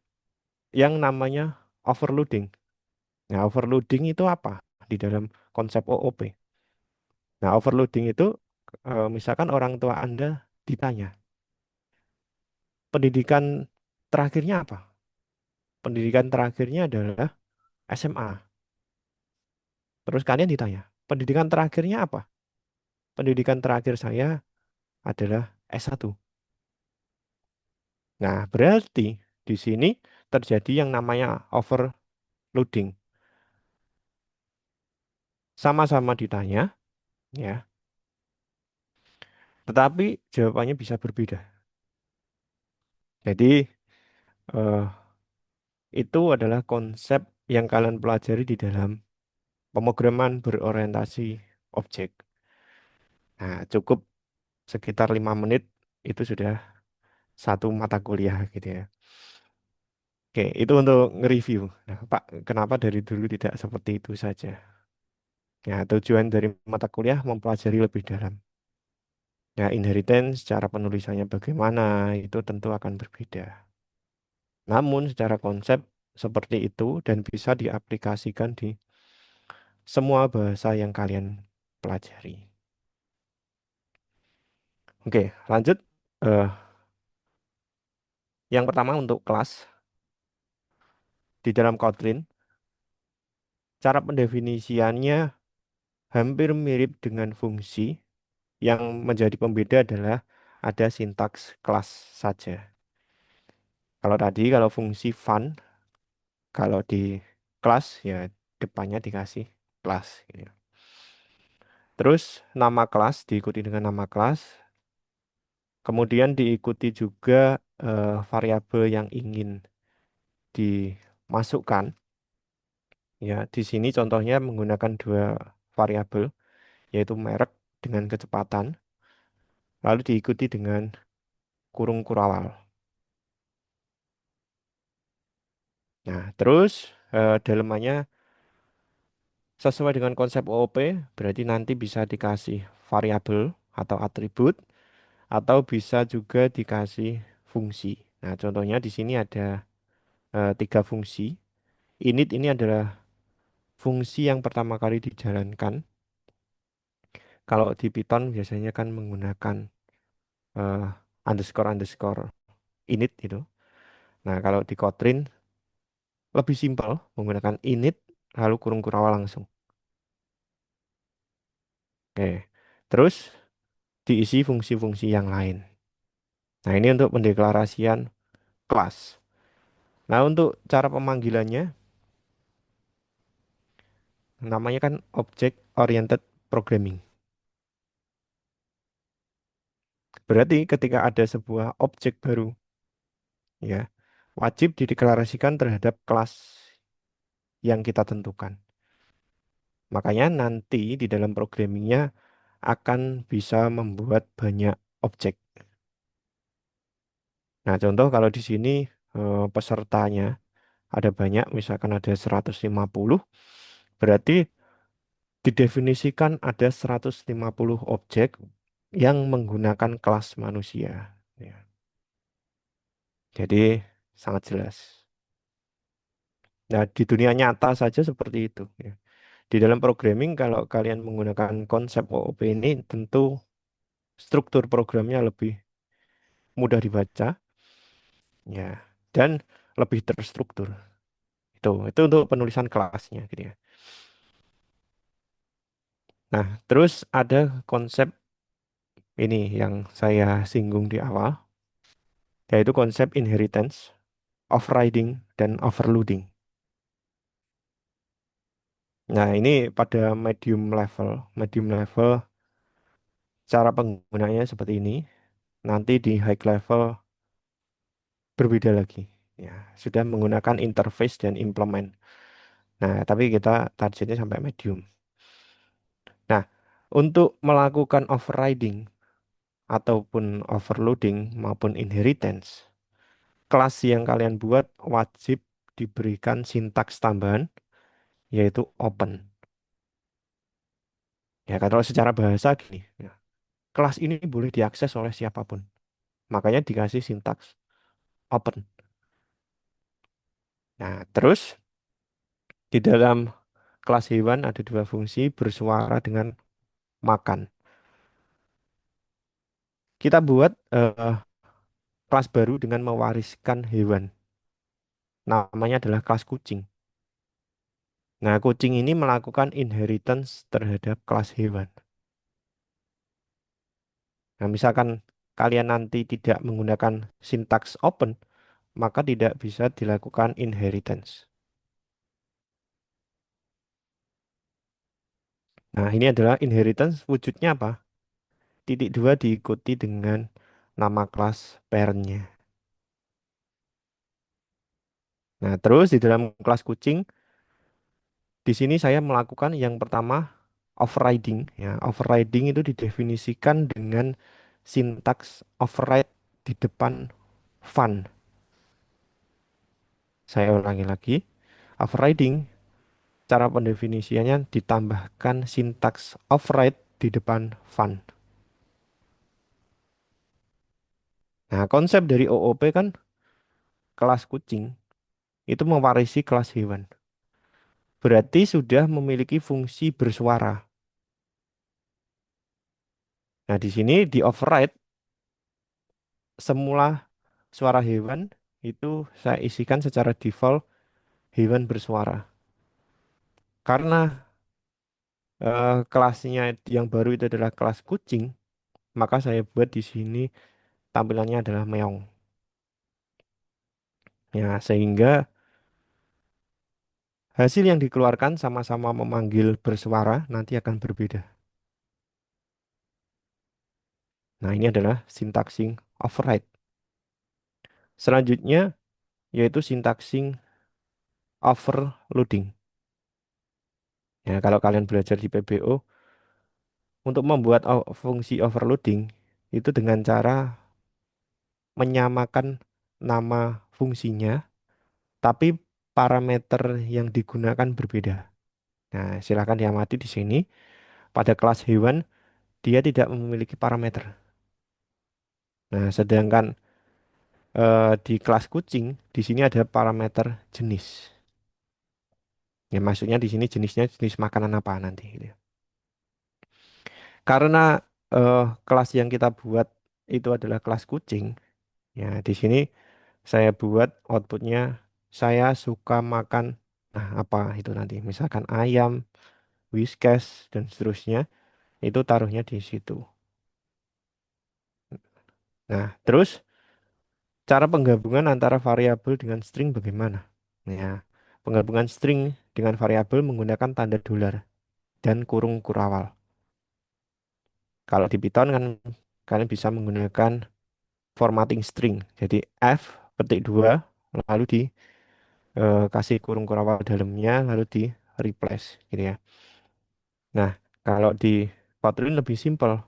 Speaker 3: yang namanya overloading. Nah, overloading itu apa di dalam konsep OOP? Nah, overloading itu misalkan orang tua Anda ditanya, pendidikan terakhirnya apa? Pendidikan terakhirnya adalah SMA. Terus kalian ditanya, pendidikan terakhirnya apa? Pendidikan terakhir saya adalah S1. Nah, berarti di sini terjadi yang namanya overloading. Sama-sama ditanya, ya, tetapi jawabannya bisa berbeda. Jadi, eh, itu adalah konsep yang kalian pelajari di dalam pemrograman berorientasi objek. Nah, cukup sekitar 5 menit itu sudah satu mata kuliah gitu ya. Oke, itu untuk nge-review. Nah, Pak, kenapa dari dulu tidak seperti itu saja? Ya, tujuan dari mata kuliah mempelajari lebih dalam. Ya, inheritance, cara penulisannya bagaimana, itu tentu akan berbeda. Namun, secara konsep seperti itu dan bisa diaplikasikan di semua bahasa yang kalian pelajari. Oke, lanjut. Eh, yang pertama untuk kelas, di dalam Kotlin, cara pendefinisiannya hampir mirip dengan fungsi. Yang menjadi pembeda adalah ada sintaks kelas saja. Kalau fungsi fun, kalau di kelas ya depannya dikasih kelas gitu. Terus nama kelas diikuti dengan nama kelas, kemudian diikuti juga variabel yang ingin dimasukkan. Ya, di sini contohnya menggunakan dua variabel, yaitu merek dengan kecepatan, lalu diikuti dengan kurung kurawal. Nah, terus dalemannya sesuai dengan konsep OOP, berarti nanti bisa dikasih variabel atau atribut, atau bisa juga dikasih fungsi. Nah, contohnya di sini ada tiga fungsi. Init ini adalah fungsi yang pertama kali dijalankan. Kalau di Python biasanya kan menggunakan eh, underscore underscore init itu. Nah, kalau di Kotlin lebih simpel menggunakan init lalu kurung kurawal langsung. Oke. Terus diisi fungsi-fungsi yang lain. Nah, ini untuk pendeklarasian kelas. Nah, untuk cara pemanggilannya, namanya kan Object Oriented Programming. Berarti ketika ada sebuah objek baru, ya, wajib dideklarasikan terhadap kelas yang kita tentukan. Makanya nanti di dalam programmingnya akan bisa membuat banyak objek. Nah, contoh kalau di sini pesertanya ada banyak, misalkan ada 150, berarti didefinisikan ada 150 objek yang menggunakan kelas manusia. Ya. Jadi sangat jelas. Nah, di dunia nyata saja seperti itu. Ya. Di dalam programming, kalau kalian menggunakan konsep OOP ini, tentu struktur programnya lebih mudah dibaca, ya, dan lebih terstruktur. Itu untuk penulisan kelasnya, gitu ya. Nah, terus ada konsep ini yang saya singgung di awal, yaitu konsep inheritance, overriding, dan overloading. Nah, ini pada medium level cara penggunaannya seperti ini. Nanti di high level berbeda lagi. Ya, sudah menggunakan interface dan implement. Nah, tapi kita targetnya sampai medium. Nah, untuk melakukan overriding ataupun overloading maupun inheritance, kelas yang kalian buat wajib diberikan sintaks tambahan yaitu open. Ya, kalau secara bahasa gini, ya, kelas ini boleh diakses oleh siapapun. Makanya dikasih sintaks open. Nah, terus di dalam kelas hewan ada dua fungsi bersuara dengan makan. Kita buat kelas baru dengan mewariskan hewan. Namanya adalah kelas kucing. Nah, kucing ini melakukan inheritance terhadap kelas hewan. Nah, misalkan kalian nanti tidak menggunakan sintaks open, maka tidak bisa dilakukan inheritance. Nah, ini adalah inheritance wujudnya apa? Titik dua diikuti dengan nama kelas parentnya. Nah, terus di dalam kelas kucing, di sini saya melakukan yang pertama overriding. Ya, overriding itu didefinisikan dengan sintaks override di depan fun. Saya ulangi lagi. Overriding, cara pendefinisiannya ditambahkan sintaks override di depan fun. Nah, konsep dari OOP kan kelas kucing itu mewarisi kelas hewan. Berarti sudah memiliki fungsi bersuara. Nah, di sini di override semula suara hewan itu saya isikan secara default hewan bersuara. Karena kelasnya yang baru itu adalah kelas kucing, maka saya buat di sini tampilannya adalah meong. Ya, sehingga hasil yang dikeluarkan sama-sama memanggil bersuara nanti akan berbeda. Nah, ini adalah sintaksing override. Selanjutnya yaitu sintaksing overloading. Ya, kalau kalian belajar di PBO, untuk membuat fungsi overloading itu dengan cara menyamakan nama fungsinya, tapi parameter yang digunakan berbeda. Nah, silakan diamati di sini. Pada kelas hewan, dia tidak memiliki parameter. Nah, sedangkan di kelas kucing, di sini ada parameter jenis. Ya, maksudnya di sini jenisnya jenis makanan apa nanti, gitu ya. Karena kelas yang kita buat itu adalah kelas kucing, ya di sini saya buat outputnya saya suka makan apa itu nanti. Misalkan ayam, Whiskas, dan seterusnya itu taruhnya di situ. Nah, terus cara penggabungan antara variabel dengan string bagaimana? Ya, penggabungan string dengan variabel menggunakan tanda dolar dan kurung kurawal. Kalau di Python kan kalian bisa menggunakan formatting string. Jadi F petik 2 lalu kasih kurung kurawal dalamnya lalu di replace gitu ya. Nah, kalau di Kotlin lebih simpel,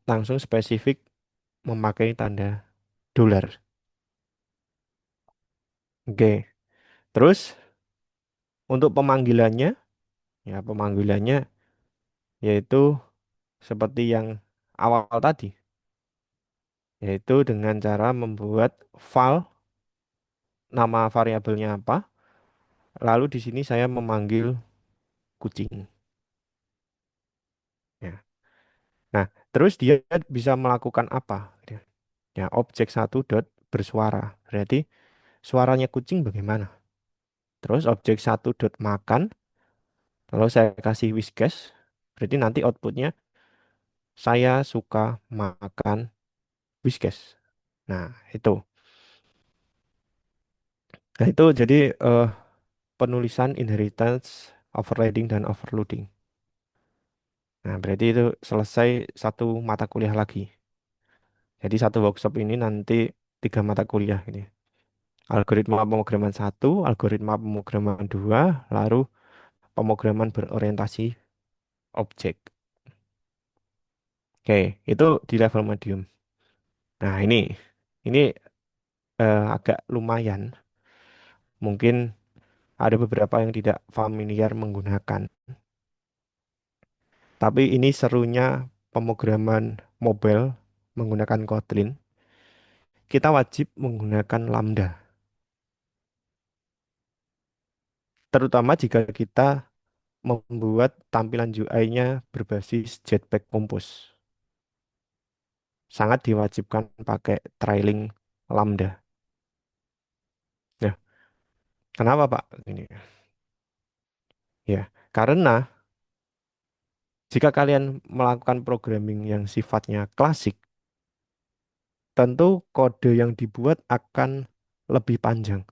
Speaker 3: langsung spesifik memakai tanda dolar. Oke. Terus untuk pemanggilannya, ya pemanggilannya yaitu seperti yang awal tadi, yaitu dengan cara membuat file nama variabelnya apa, lalu di sini saya memanggil kucing. Ya. Nah, terus dia bisa melakukan apa? Ya, objek satu dot bersuara. Berarti suaranya kucing bagaimana? Terus objek satu dot makan. Kalau saya kasih Whiskas, berarti nanti outputnya saya suka makan Whiskas. Nah, itu. Nah, itu jadi eh, penulisan inheritance, overriding, dan overloading. Nah, berarti itu selesai satu mata kuliah lagi. Jadi satu workshop ini nanti 3 mata kuliah ini. Algoritma pemrograman satu, algoritma pemrograman dua, lalu pemrograman berorientasi objek. Oke, itu di level medium. Nah, ini agak lumayan. Mungkin ada beberapa yang tidak familiar menggunakan. Tapi ini serunya pemrograman mobile menggunakan Kotlin. Kita wajib menggunakan Lambda. Terutama jika kita membuat tampilan UI-nya berbasis Jetpack Compose. Sangat diwajibkan pakai trailing Lambda. Ya, kenapa Pak? Ini ya, karena jika kalian melakukan programming yang sifatnya klasik, tentu kode yang dibuat akan lebih panjang.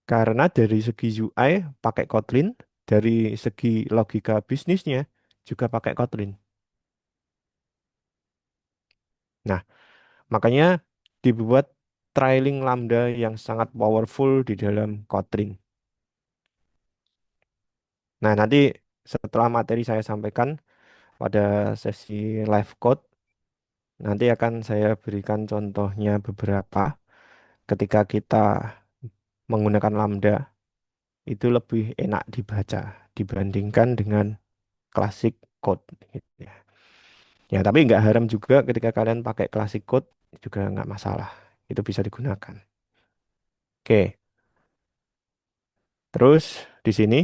Speaker 3: Karena dari segi UI pakai Kotlin, dari segi logika bisnisnya juga pakai Kotlin. Nah, makanya dibuat trailing Lambda yang sangat powerful di dalam Kotlin. Nah, nanti setelah materi saya sampaikan pada sesi live code, nanti akan saya berikan contohnya beberapa ketika kita menggunakan Lambda itu lebih enak dibaca dibandingkan dengan classic code gitu ya. Ya, tapi nggak haram juga ketika kalian pakai classic code juga nggak masalah. Itu bisa digunakan. Oke, terus di sini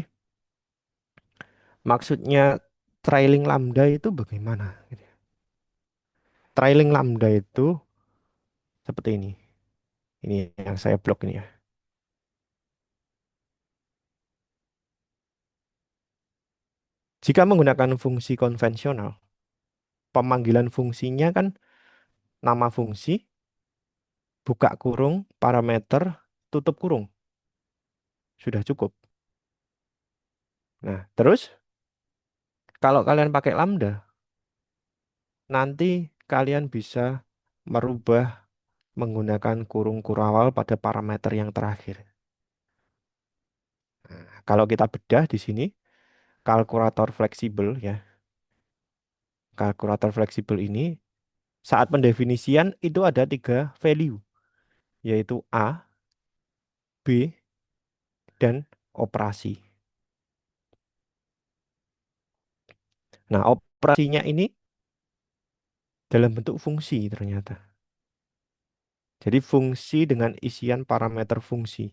Speaker 3: maksudnya trailing lambda itu bagaimana? Trailing lambda itu seperti ini. Ini yang saya blok ini ya. Jika menggunakan fungsi konvensional, pemanggilan fungsinya kan nama fungsi, buka kurung, parameter, tutup kurung. Sudah cukup. Nah, terus kalau kalian pakai lambda, nanti kalian bisa merubah menggunakan kurung kurawal pada parameter yang terakhir. Nah, kalau kita bedah di sini, kalkulator fleksibel ya. Kalkulator fleksibel ini saat pendefinisian itu ada 3 value, yaitu A, B, dan operasi. Nah, operasinya ini dalam bentuk fungsi ternyata. Jadi fungsi dengan isian parameter fungsi.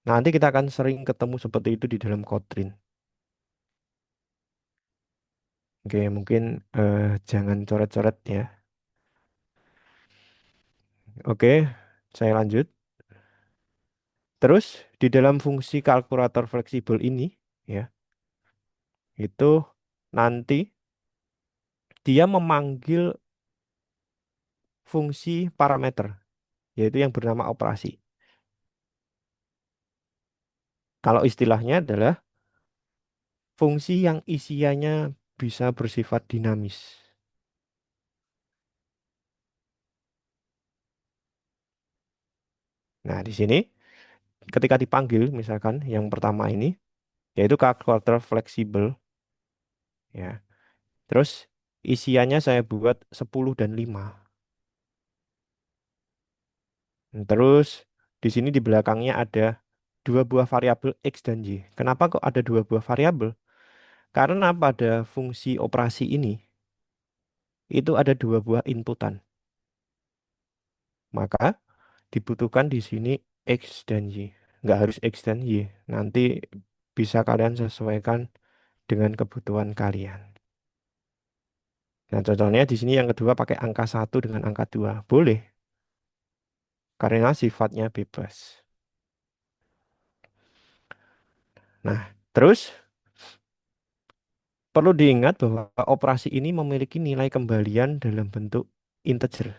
Speaker 3: Nanti kita akan sering ketemu seperti itu di dalam Kotlin. Oke, mungkin jangan coret-coret ya. Oke, saya lanjut. Terus di dalam fungsi kalkulator fleksibel ini ya, itu nanti dia memanggil fungsi parameter, yaitu yang bernama operasi. Kalau istilahnya adalah fungsi yang isiannya bisa bersifat dinamis. Nah, di sini ketika dipanggil misalkan yang pertama ini yaitu kalkulator fleksibel ya. Terus isiannya saya buat 10 dan 5. Terus di sini di belakangnya ada 2 buah variabel X dan Y. Kenapa kok ada 2 buah variabel? Karena pada fungsi operasi ini itu ada 2 buah inputan. Maka dibutuhkan di sini X dan Y. nggak harus extend Y. Nanti bisa kalian sesuaikan dengan kebutuhan kalian. Nah, contohnya di sini yang kedua pakai angka 1 dengan angka 2. Boleh, karena sifatnya bebas. Nah, terus perlu diingat bahwa operasi ini memiliki nilai kembalian dalam bentuk integer.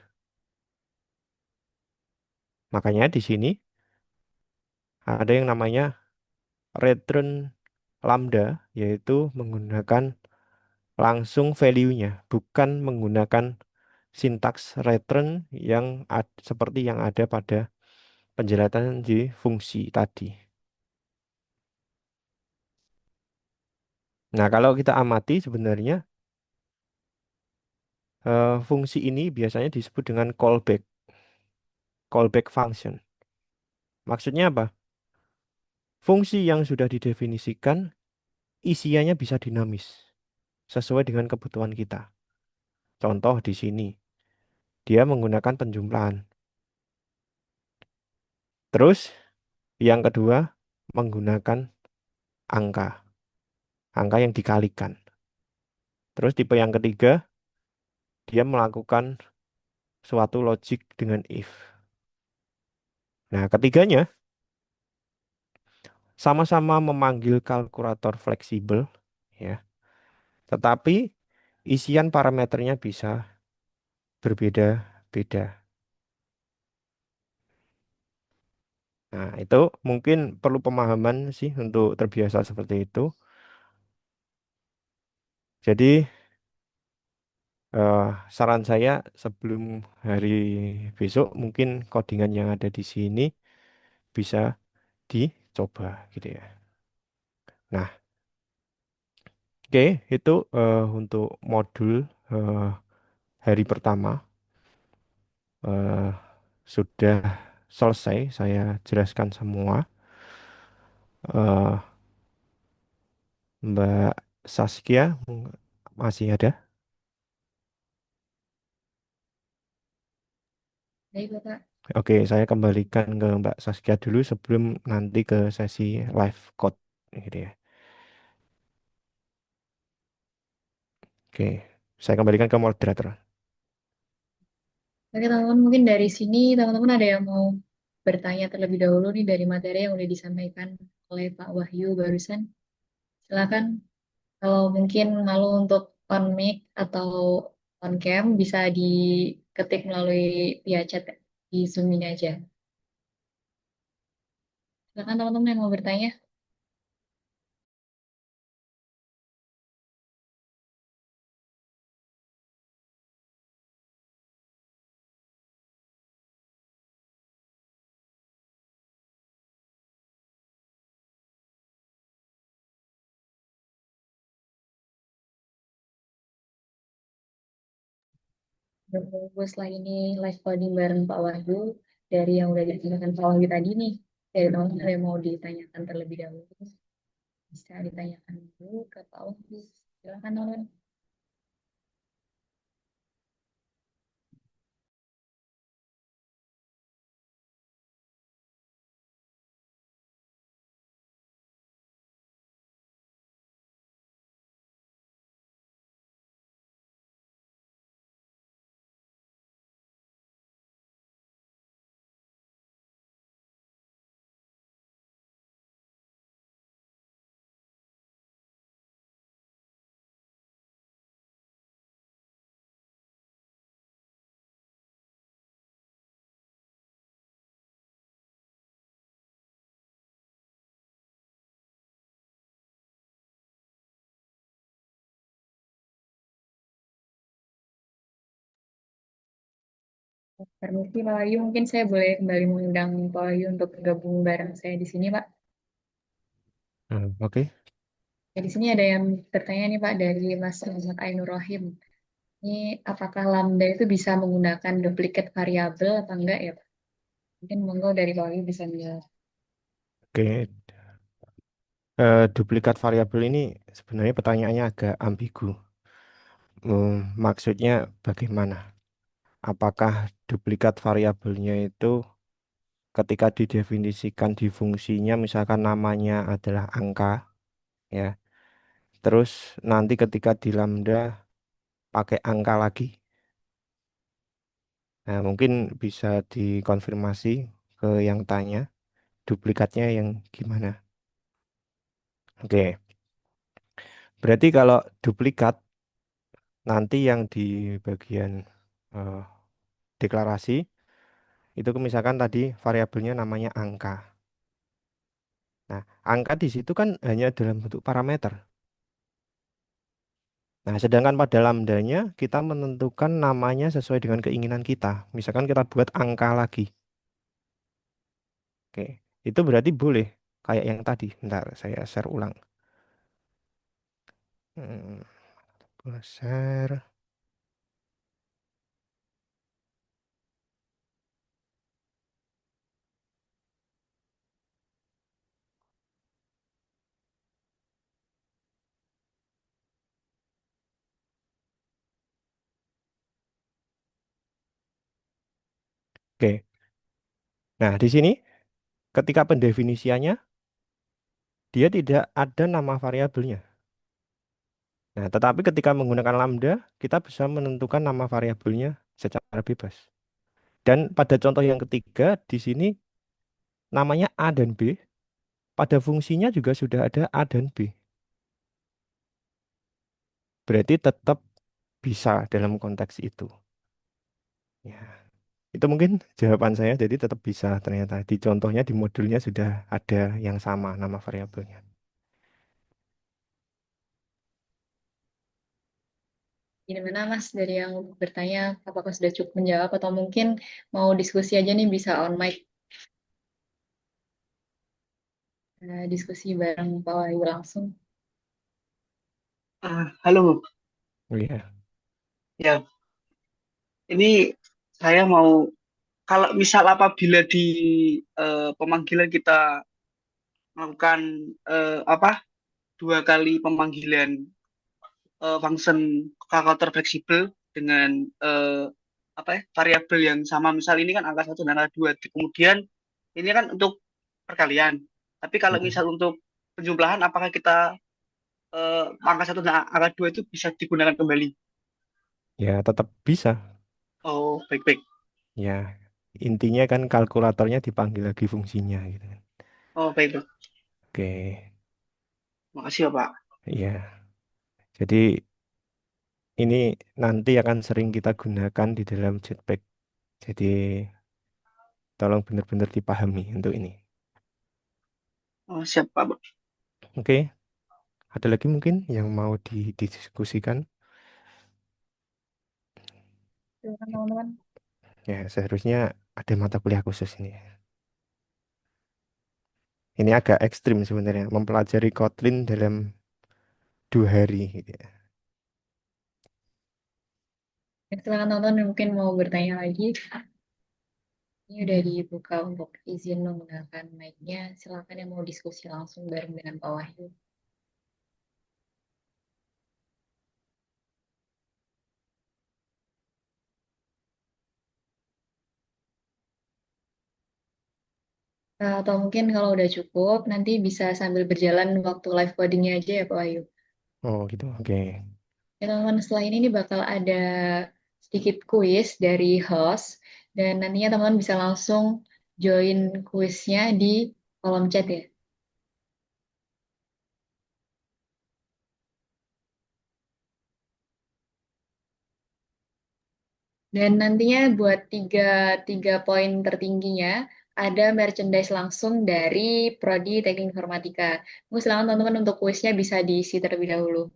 Speaker 3: Makanya di sini ada yang namanya return lambda, yaitu menggunakan langsung value-nya, bukan menggunakan sintaks return yang seperti yang ada pada penjelasan di fungsi tadi. Nah, kalau kita amati sebenarnya fungsi ini biasanya disebut dengan callback function. Maksudnya apa? Fungsi yang sudah didefinisikan isiannya bisa dinamis sesuai dengan kebutuhan kita. Contoh di sini, dia menggunakan penjumlahan. Terus yang kedua menggunakan angka, angka yang dikalikan. Terus tipe yang ketiga, dia melakukan suatu logic dengan if. Nah, ketiganya sama-sama memanggil kalkulator fleksibel, ya. Tetapi isian parameternya bisa berbeda-beda. Nah, itu mungkin perlu pemahaman sih untuk terbiasa seperti itu. Jadi, eh, saran saya sebelum hari besok mungkin codingan yang ada di sini bisa dicoba gitu ya. Nah, oke, itu untuk modul eh, hari pertama eh, sudah selesai. Saya jelaskan semua. Eh, Mbak Saskia masih ada?
Speaker 1: Baik, Bapak.
Speaker 3: Oke, saya kembalikan ke Mbak Saskia dulu sebelum nanti ke sesi live code gitu ya. Oke, saya kembalikan ke moderator.
Speaker 1: Oke, teman-teman, mungkin dari sini teman-teman ada yang mau bertanya terlebih dahulu nih dari materi yang udah disampaikan oleh Pak Wahyu barusan. Silakan, kalau mungkin malu untuk on mic atau on cam bisa diketik melalui via chat di Zoom ini aja. Silakan teman-teman yang mau bertanya. Berhubung setelah ini live coding bareng Pak Wahyu dari yang udah ditanyakan Pak Wahyu tadi nih, dari teman-teman ada yang mau ditanyakan terlebih dahulu, bisa ditanyakan dulu ke Pak Wahyu. Silakan teman-teman. Permisi Pak Wahyu, mungkin saya boleh kembali mengundang Pak Wahyu untuk gabung bareng saya di sini, Pak.
Speaker 3: Oke.
Speaker 1: Ya, di sini ada yang bertanya nih Pak dari Mas Muhammad Ainur Rahim. Ini apakah lambda itu bisa menggunakan duplicate variabel atau enggak ya Pak? Mungkin monggo dari Pak Wahyu bisa menjawab.
Speaker 3: Oke, duplikat variabel ini sebenarnya pertanyaannya agak ambigu. Maksudnya bagaimana? Apakah duplikat variabelnya itu ketika didefinisikan di fungsinya, misalkan namanya adalah angka, ya. Terus nanti ketika di lambda pakai angka lagi. Nah, mungkin bisa dikonfirmasi ke yang tanya, duplikatnya yang gimana. Oke, berarti kalau duplikat, nanti yang di bagian eh, deklarasi, itu misalkan tadi variabelnya namanya angka. Nah, angka di situ kan hanya dalam bentuk parameter. Nah, sedangkan pada lambdanya kita menentukan namanya sesuai dengan keinginan kita. Misalkan kita buat angka lagi. Oke, itu berarti boleh kayak yang tadi. Bentar, saya share ulang. Hmm, share. Oke. Nah, di sini ketika pendefinisiannya dia tidak ada nama variabelnya. Nah, tetapi ketika menggunakan lambda, kita bisa menentukan nama variabelnya secara bebas. Dan pada contoh yang ketiga, di sini namanya A dan B. Pada fungsinya juga sudah ada A dan B. Berarti tetap bisa dalam konteks itu. Ya, itu mungkin jawaban saya. Jadi tetap bisa ternyata. Di contohnya di modulnya sudah ada yang sama nama variabelnya.
Speaker 1: Gimana Mas dari yang bertanya apakah sudah cukup menjawab atau mungkin mau diskusi aja nih bisa on mic diskusi bareng Pak Wahyu langsung.
Speaker 4: Halo,
Speaker 3: Oh iya.
Speaker 4: ya, ini saya mau kalau misal apabila di pemanggilan kita melakukan apa 2 kali pemanggilan function kalkulator fleksibel dengan apa ya variabel yang sama, misal ini kan angka 1 dan angka 2. Kemudian ini kan untuk perkalian. Tapi kalau
Speaker 3: Mm.
Speaker 4: misal untuk penjumlahan, apakah kita angka 1 dan angka 2 itu bisa digunakan kembali?
Speaker 3: Ya, tetap bisa.
Speaker 4: Oh, baik-baik.
Speaker 3: Ya, intinya kan kalkulatornya dipanggil lagi fungsinya gitu kan.
Speaker 4: Oh, baik-baik.
Speaker 3: Oke,
Speaker 4: Makasih ya, Pak.
Speaker 3: ya. Jadi ini nanti akan sering kita gunakan di dalam Jetpack. Jadi tolong benar-benar dipahami untuk ini.
Speaker 4: Oh, siap, Pak.
Speaker 3: Oke, ada lagi mungkin yang mau didiskusikan?
Speaker 1: Silakan teman-teman.
Speaker 3: Ya, seharusnya ada mata kuliah khusus ini. Ini agak ekstrim sebenarnya, mempelajari Kotlin dalam 2 hari gitu ya.
Speaker 1: Silakan teman-teman mungkin mau bertanya lagi. Ini udah dibuka untuk izin menggunakan mic-nya. Silakan yang mau diskusi langsung bareng dengan Pak Wahyu. Atau mungkin kalau udah cukup, nanti bisa sambil berjalan waktu live codingnya aja ya Pak Wahyu.
Speaker 3: Oh gitu, oke.
Speaker 1: Ya teman-teman, setelah ini nih bakal ada sedikit kuis dari host. Dan nantinya teman-teman bisa langsung join kuisnya di kolom chat ya. Dan nantinya buat tiga poin tertingginya, ada merchandise langsung dari Prodi Teknik Informatika. Mungkin silakan teman-teman untuk kuisnya bisa diisi terlebih dahulu.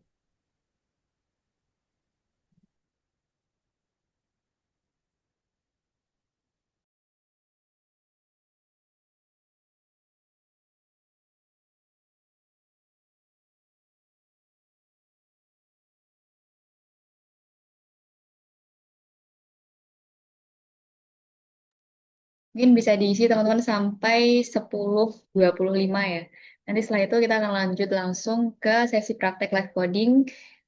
Speaker 1: Mungkin bisa diisi teman-teman sampai 10:25 ya. Nanti setelah itu kita akan lanjut langsung ke sesi praktek live coding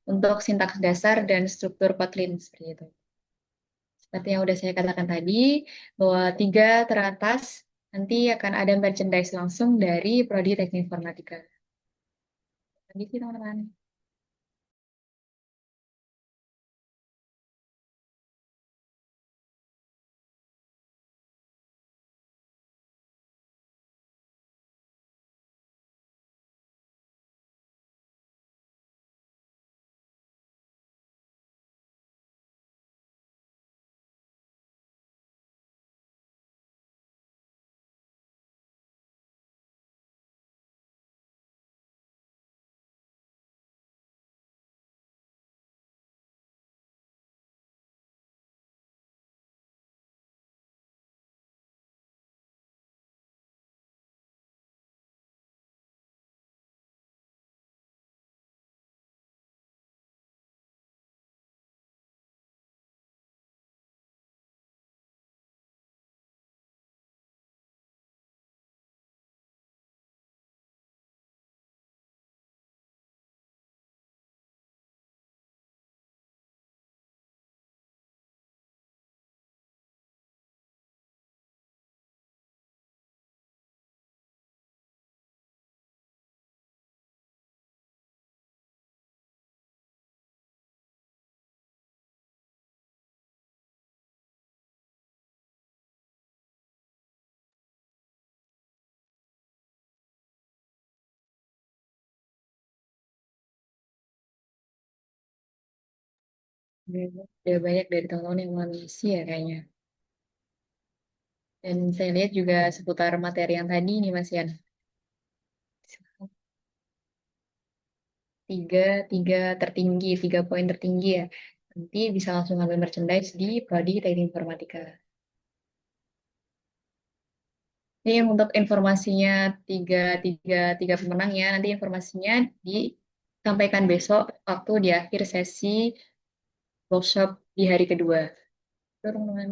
Speaker 1: untuk sintaks dasar dan struktur Kotlin seperti itu. Seperti yang udah saya katakan tadi, bahwa tiga teratas Nanti akan ada merchandise langsung dari Prodi Teknik Informatika. Gitu, teman-teman. Udah banyak dari teman-teman yang mengisi ya kayaknya. Dan saya lihat juga seputar materi yang tadi nih Mas Yan. Tiga, tiga tertinggi, 3 poin tertinggi ya. Nanti bisa langsung ambil merchandise di Prodi Teknik Informatika. Ini yang untuk informasinya tiga, tiga, tiga pemenangnya. Nanti informasinya disampaikan besok waktu di akhir sesi workshop di hari kedua. Itu teman-teman.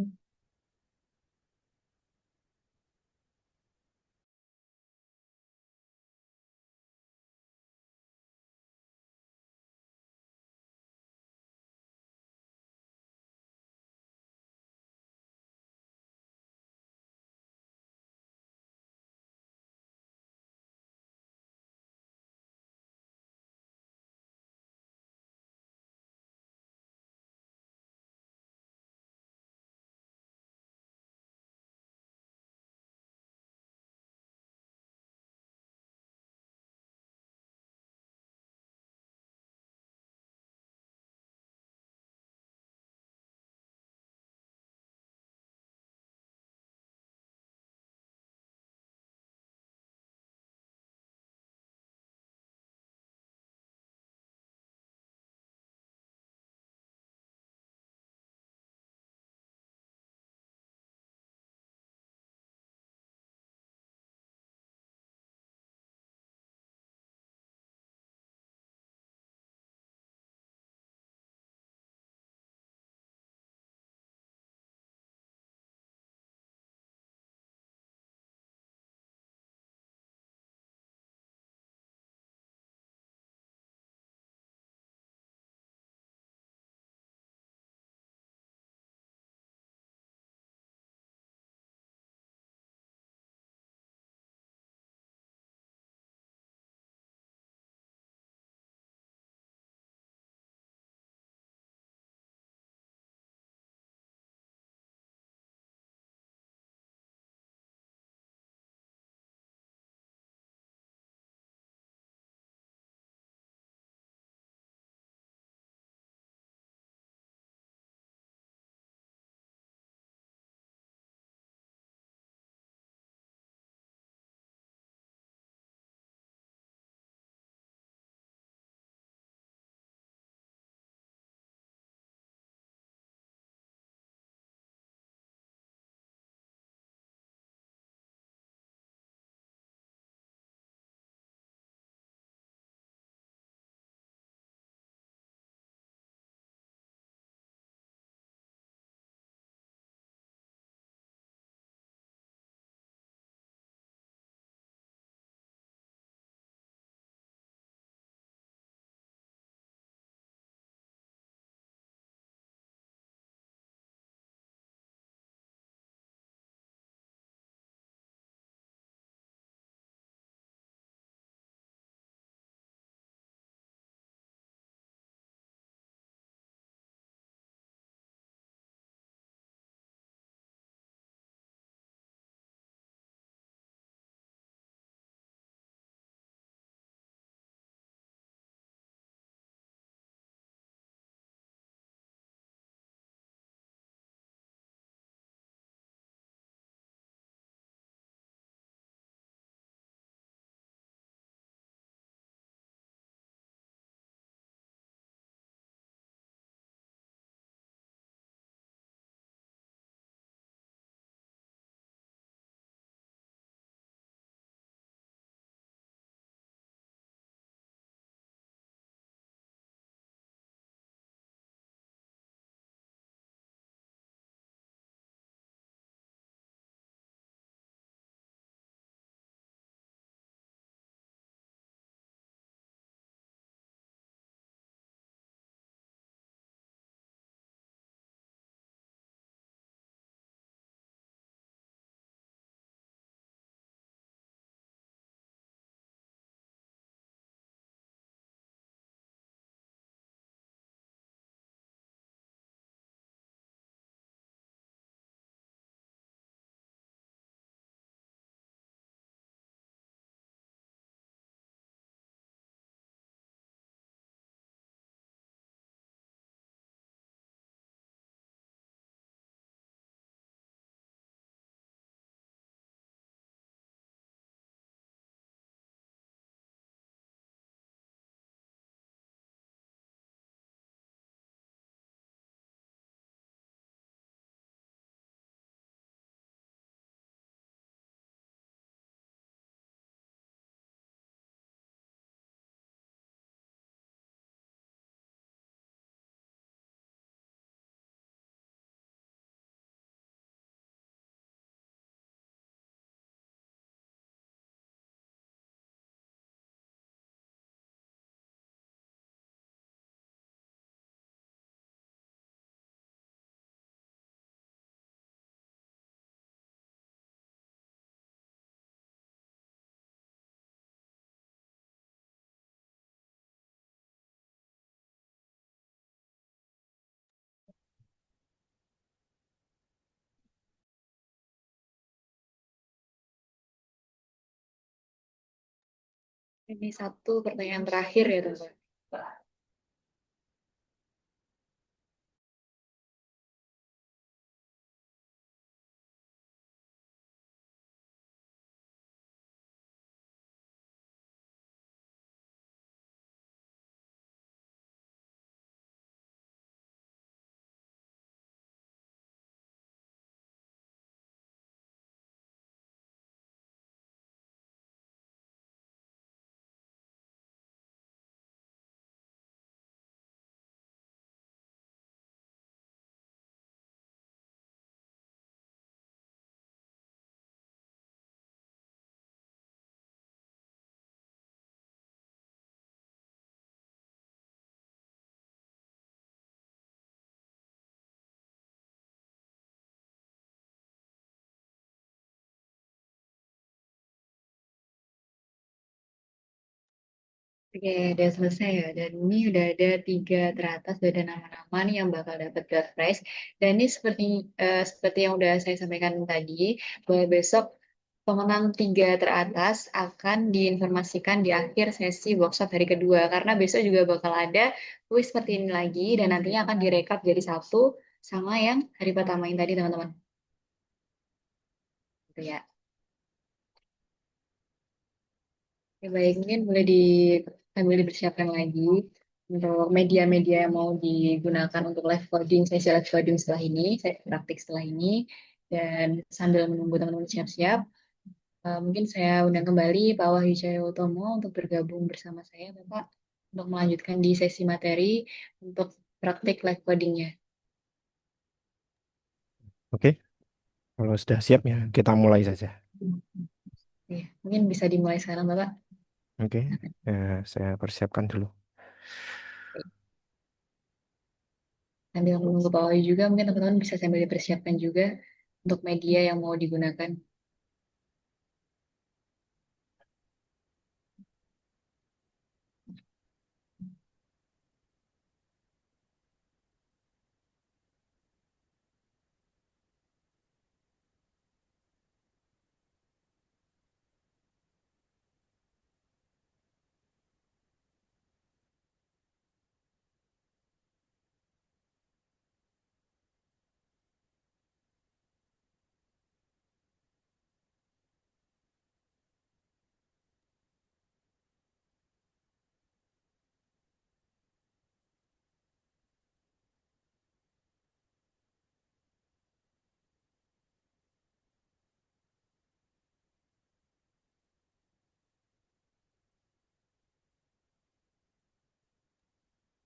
Speaker 1: Ini satu pertanyaan terakhir ya, teman. Oke, udah selesai ya. Dan ini udah ada tiga teratas, udah ada nama-nama nih yang bakal dapat door prize. Dan ini seperti yang udah saya sampaikan tadi, bahwa besok pemenang tiga teratas akan diinformasikan di akhir sesi workshop hari kedua. Karena besok juga bakal ada kuis seperti ini lagi, dan nantinya akan direkap jadi satu sama yang hari pertama ini tadi, teman-teman. Gitu ya. Ya, baik, mungkin boleh sambil dipersiapkan lagi untuk media-media yang mau digunakan untuk live coding, sesi live coding setelah ini, saya praktik setelah ini, dan sambil menunggu teman-teman siap-siap, mungkin saya undang kembali Pak Wahyu Cahyo Utomo untuk bergabung bersama saya, Bapak, untuk melanjutkan di sesi materi untuk praktik live codingnya.
Speaker 3: Oke, kalau sudah siap ya kita mulai saja.
Speaker 1: Ya, mungkin bisa dimulai sekarang, Bapak.
Speaker 3: Oke, saya persiapkan dulu.
Speaker 1: Sambil menunggu Pak Wahyu juga, mungkin teman-teman bisa sambil dipersiapkan juga untuk media yang mau digunakan.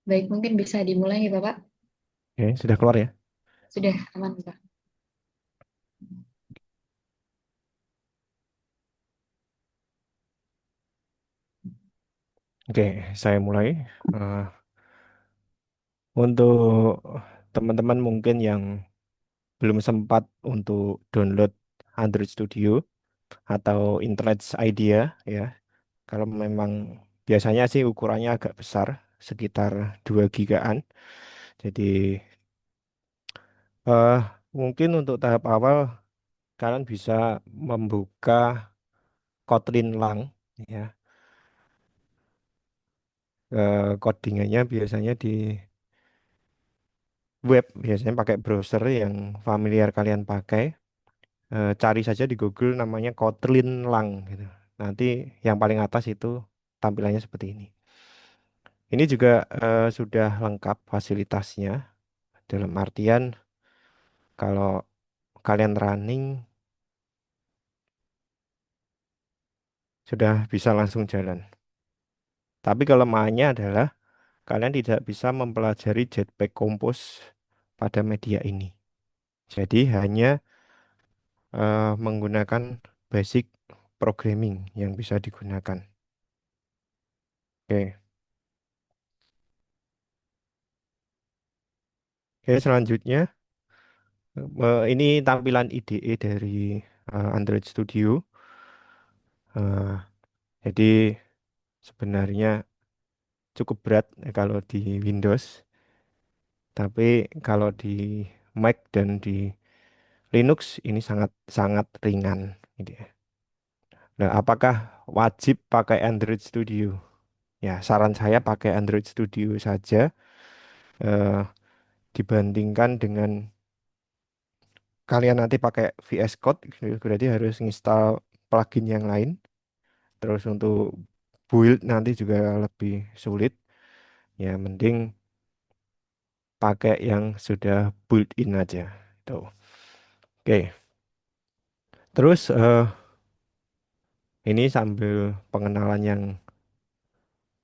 Speaker 1: Baik, mungkin bisa dimulai ya Bapak.
Speaker 3: Oke, sudah keluar ya?
Speaker 1: Sudah aman Pak.
Speaker 3: Oke, saya mulai. Eh, untuk teman-teman mungkin yang belum sempat untuk download Android Studio atau Internet Idea ya, kalau memang biasanya sih ukurannya agak besar, sekitar 2 gigaan. Jadi eh, mungkin untuk tahap awal kalian bisa membuka Kotlin Lang ya. Codingannya biasanya di web, biasanya pakai browser yang familiar kalian pakai. Cari saja di Google namanya Kotlin Lang gitu. Nanti yang paling atas itu tampilannya seperti ini. Ini juga sudah lengkap fasilitasnya dalam artian kalau kalian running sudah bisa langsung jalan. Tapi kelemahannya adalah kalian tidak bisa mempelajari Jetpack Compose pada media ini. Jadi hanya menggunakan basic programming yang bisa digunakan. Oke, Oke, selanjutnya ini tampilan IDE dari Android Studio. Eh, jadi sebenarnya cukup berat kalau di Windows, tapi kalau di Mac dan di Linux ini sangat sangat ringan. Gitu ya. Nah, apakah wajib pakai Android Studio? Ya, saran saya pakai Android Studio saja eh, dibandingkan dengan kalian nanti pakai VS Code, berarti harus install plugin yang lain. Terus untuk build nanti juga lebih sulit. Ya, mending pakai yang sudah built-in aja. Tuh. Oke. Terus ini sambil pengenalan yang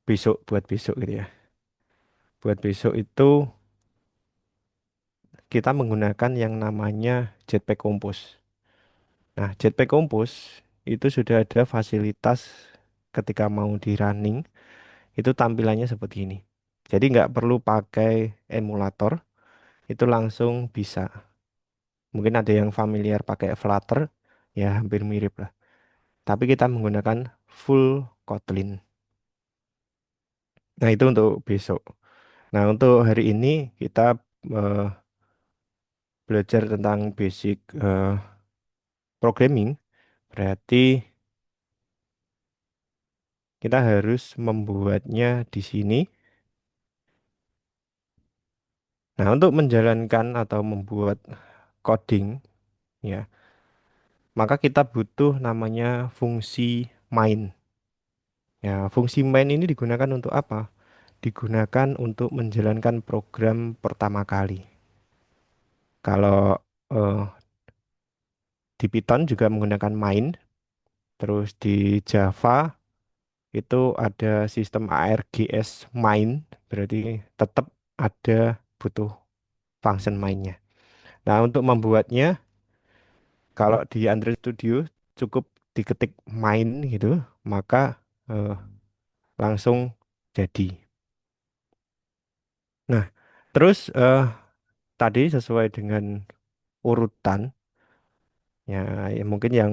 Speaker 3: besok buat besok gitu ya. Buat besok itu kita menggunakan yang namanya Jetpack Compose. Nah, Jetpack Compose itu sudah ada fasilitas ketika mau di running itu tampilannya seperti ini. Jadi nggak perlu pakai emulator, itu langsung bisa. Mungkin ada yang familiar pakai Flutter, ya hampir mirip lah. Tapi kita menggunakan full Kotlin. Nah, itu untuk besok. Nah, untuk hari ini kita eh, belajar tentang basic programming. Berarti kita harus membuatnya di sini. Nah, untuk menjalankan atau membuat coding, ya, maka kita butuh namanya fungsi main. Ya, fungsi main ini digunakan untuk apa? Digunakan untuk menjalankan program pertama kali. Kalau eh, di Python juga menggunakan main, terus di Java itu ada sistem ARGS main, berarti tetap ada butuh function mainnya. Nah, untuk membuatnya, kalau di Android Studio cukup diketik main gitu, maka eh, langsung jadi. Nah, terus tadi sesuai dengan urutan, ya, ya mungkin yang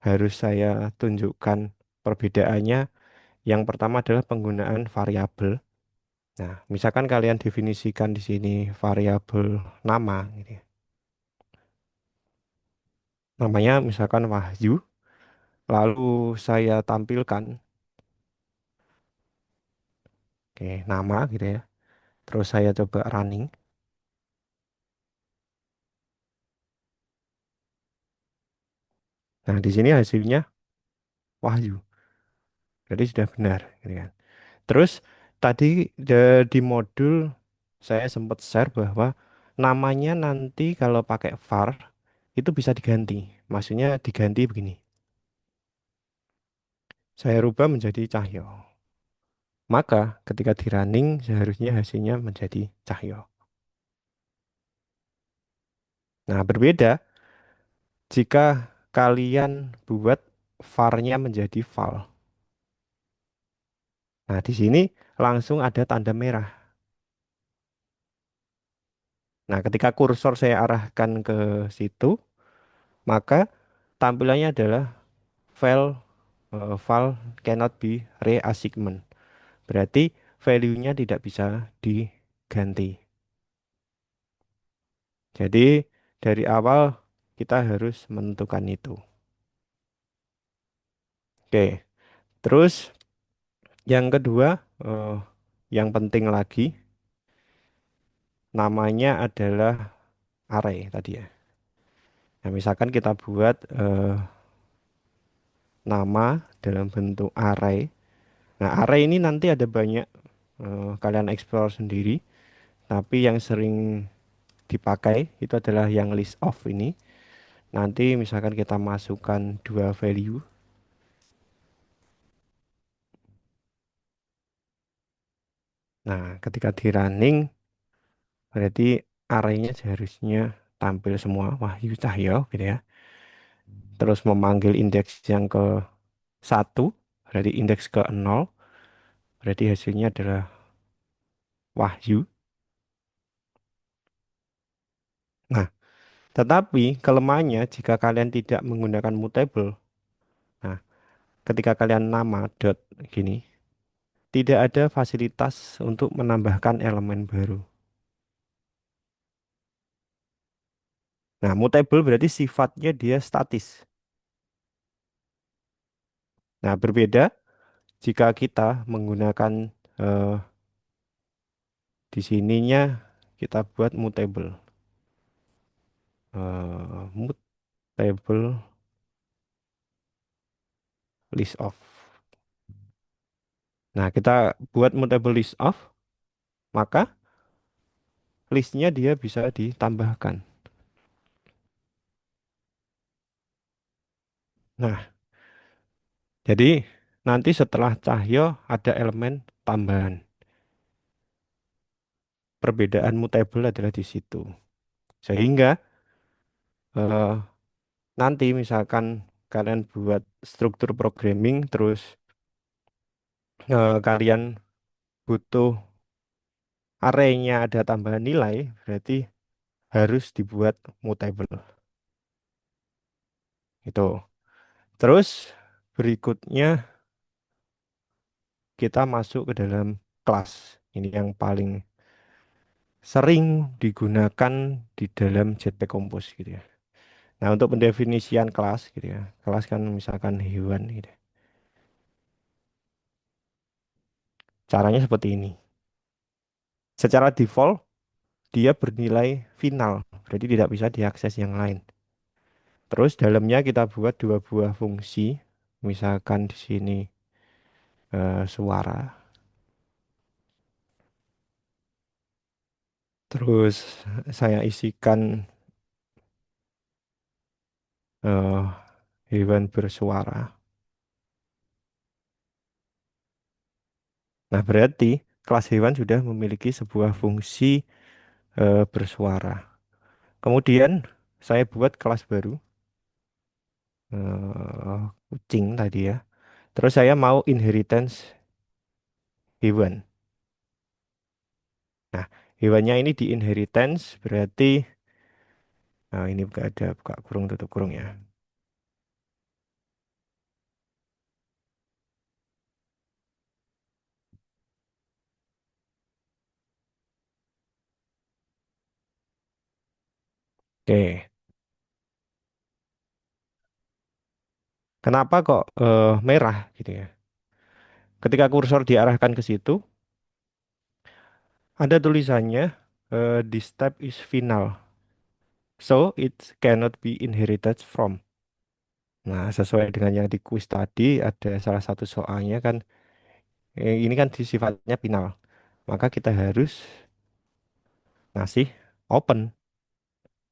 Speaker 3: harus saya tunjukkan perbedaannya, yang pertama adalah penggunaan variabel. Nah, misalkan kalian definisikan di sini variabel nama, gitu ya. Namanya misalkan Wahyu, lalu saya tampilkan, oke, nama gitu ya. Terus saya coba running. Nah, di sini hasilnya Wahyu. Jadi sudah benar, gitu kan. Terus tadi di modul saya sempat share bahwa namanya nanti kalau pakai var itu bisa diganti. Maksudnya diganti begini. Saya rubah menjadi Cahyo. Maka ketika di running seharusnya hasilnya menjadi Cahyo. Nah, berbeda jika kalian buat var-nya menjadi val. Nah, di sini langsung ada tanda merah. Nah, ketika kursor saya arahkan ke situ, maka tampilannya adalah file cannot be reassignment. Berarti value-nya tidak bisa diganti. Jadi dari awal kita harus menentukan itu. Oke, terus yang kedua, eh, yang penting lagi, namanya adalah array tadi ya. Nah, misalkan kita buat nama dalam bentuk array. Nah, array ini nanti ada banyak, kalian explore sendiri. Tapi yang sering dipakai itu adalah yang list of ini. Nanti misalkan kita masukkan dua value. Nah, ketika di running berarti arraynya seharusnya tampil semua Wahyu Cahyo gitu ya. Terus memanggil indeks yang ke satu, berarti indeks ke nol, berarti hasilnya adalah Wahyu. Nah, tetapi kelemahannya jika kalian tidak menggunakan mutable. Nah, ketika kalian nama dot gini, tidak ada fasilitas untuk menambahkan elemen baru. Nah, mutable berarti sifatnya dia statis. Nah, berbeda jika kita menggunakan eh, di sininya kita buat mutable. Mutable list of. Nah, kita buat mutable list of, maka listnya dia bisa ditambahkan. Nah, jadi nanti setelah Cahyo ada elemen tambahan. Perbedaan mutable adalah di situ. Sehingga eh, nanti misalkan kalian buat struktur programming terus kalian butuh arraynya ada tambahan nilai, berarti harus dibuat mutable. Itu. Terus berikutnya kita masuk ke dalam kelas. Ini yang paling sering digunakan di dalam Jetpack Compose gitu ya. Nah, untuk pendefinisian kelas gitu ya. Kelas kan misalkan hewan gitu. Caranya seperti ini. Secara default dia bernilai final, berarti tidak bisa diakses yang lain. Terus dalamnya kita buat dua buah fungsi, misalkan di sini suara. Terus saya isikan eh, hewan bersuara. Nah, berarti kelas hewan sudah memiliki sebuah fungsi bersuara. Kemudian saya buat kelas baru, kucing tadi ya. Terus saya mau inheritance hewan. Nah, hewannya ini di inheritance berarti, nah ini buka ada buka kurung tutup kurung ya. Oke, kenapa kok merah gitu ya? Ketika kursor diarahkan ke situ, ada tulisannya this type is final, so it cannot be inherited from. Nah, sesuai dengan yang di kuis tadi, ada salah satu soalnya kan, ini kan sifatnya final. Maka kita harus ngasih open.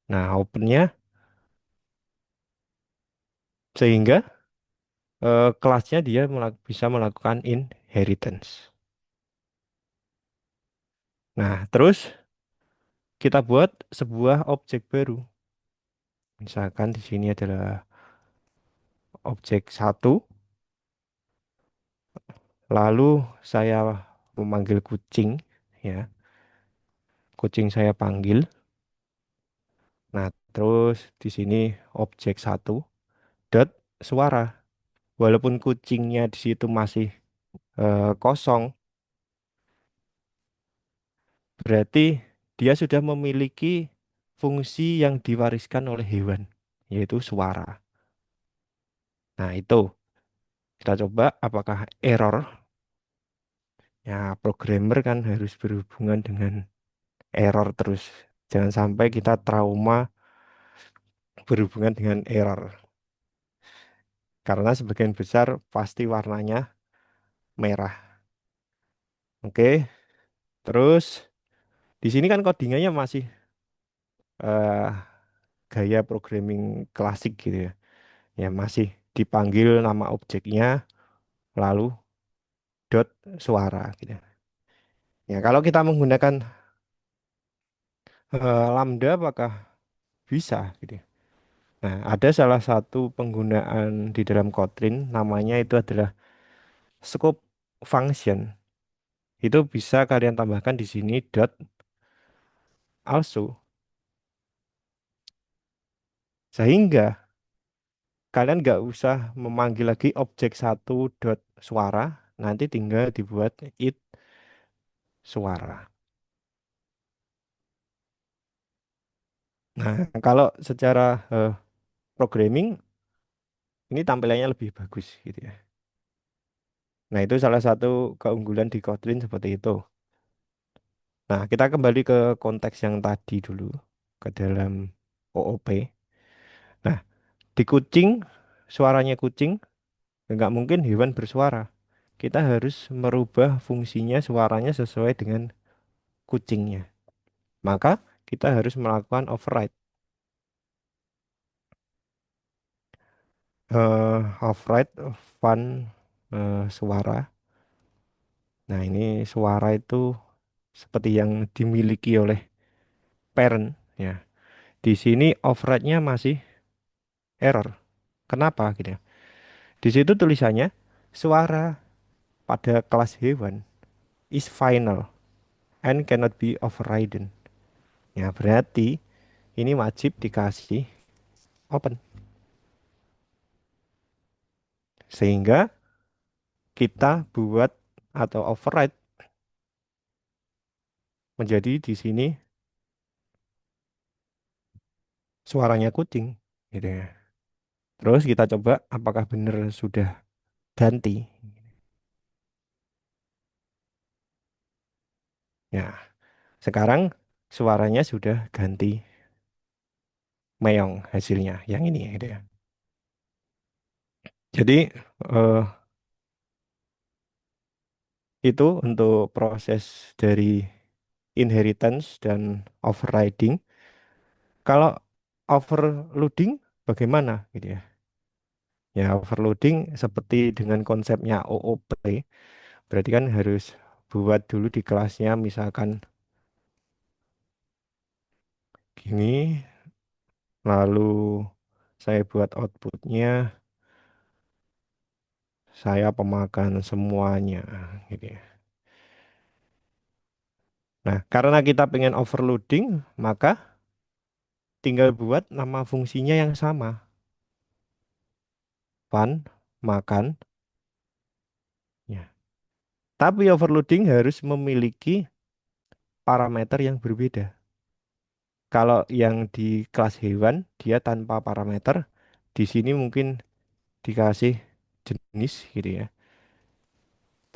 Speaker 3: Nah, opennya sehingga kelasnya dia bisa melakukan inheritance. Nah, terus kita buat sebuah objek baru. Misalkan di sini adalah objek satu, lalu saya memanggil kucing, ya, kucing saya panggil. Nah, terus di sini objek satu dot suara. Walaupun kucingnya di situ masih kosong, berarti dia sudah memiliki fungsi yang diwariskan oleh hewan, yaitu suara. Nah, itu kita coba apakah error. Ya, programmer kan harus berhubungan dengan error terus. Jangan sampai kita trauma berhubungan dengan error. Karena sebagian besar pasti warnanya merah. Oke, terus di sini kan codingannya masih eh, gaya programming klasik gitu ya. Ya masih dipanggil nama objeknya lalu dot suara gitu. Ya kalau kita menggunakan lambda apakah bisa gitu ya? Nah, ada salah satu penggunaan di dalam Kotlin namanya itu adalah scope function. Itu bisa kalian tambahkan di sini dot also, sehingga kalian nggak usah memanggil lagi objek satu dot suara, nanti tinggal dibuat it suara. Nah, kalau secara programming ini tampilannya lebih bagus gitu ya. Nah, itu salah satu keunggulan di Kotlin seperti itu. Nah, kita kembali ke konteks yang tadi dulu, ke dalam OOP. Nah, di kucing, suaranya kucing, nggak mungkin hewan bersuara. Kita harus merubah fungsinya suaranya sesuai dengan kucingnya. Maka kita harus melakukan override. Override fun suara. Nah, ini suara itu seperti yang dimiliki oleh parent ya. Di sini override-nya masih error. Kenapa gitu ya? Di situ tulisannya suara pada kelas hewan is final and cannot be overridden. Ya, berarti ini wajib dikasih open. Sehingga kita buat atau override menjadi di sini suaranya kucing gitu ya. Terus kita coba apakah benar sudah ganti. Ya, sekarang suaranya sudah ganti meong hasilnya yang ini gitu ya. Jadi eh, itu untuk proses dari inheritance dan overriding. Kalau overloading bagaimana gitu ya? Ya, overloading seperti dengan konsepnya OOP, berarti kan harus buat dulu di kelasnya misalkan gini, lalu saya buat outputnya, saya pemakan semuanya gitu ya. Nah, karena kita pengen overloading, maka tinggal buat nama fungsinya yang sama. Fun, makan, ya. Tapi overloading harus memiliki parameter yang berbeda. Kalau yang di kelas hewan, dia tanpa parameter, di sini mungkin dikasih jenis gitu ya.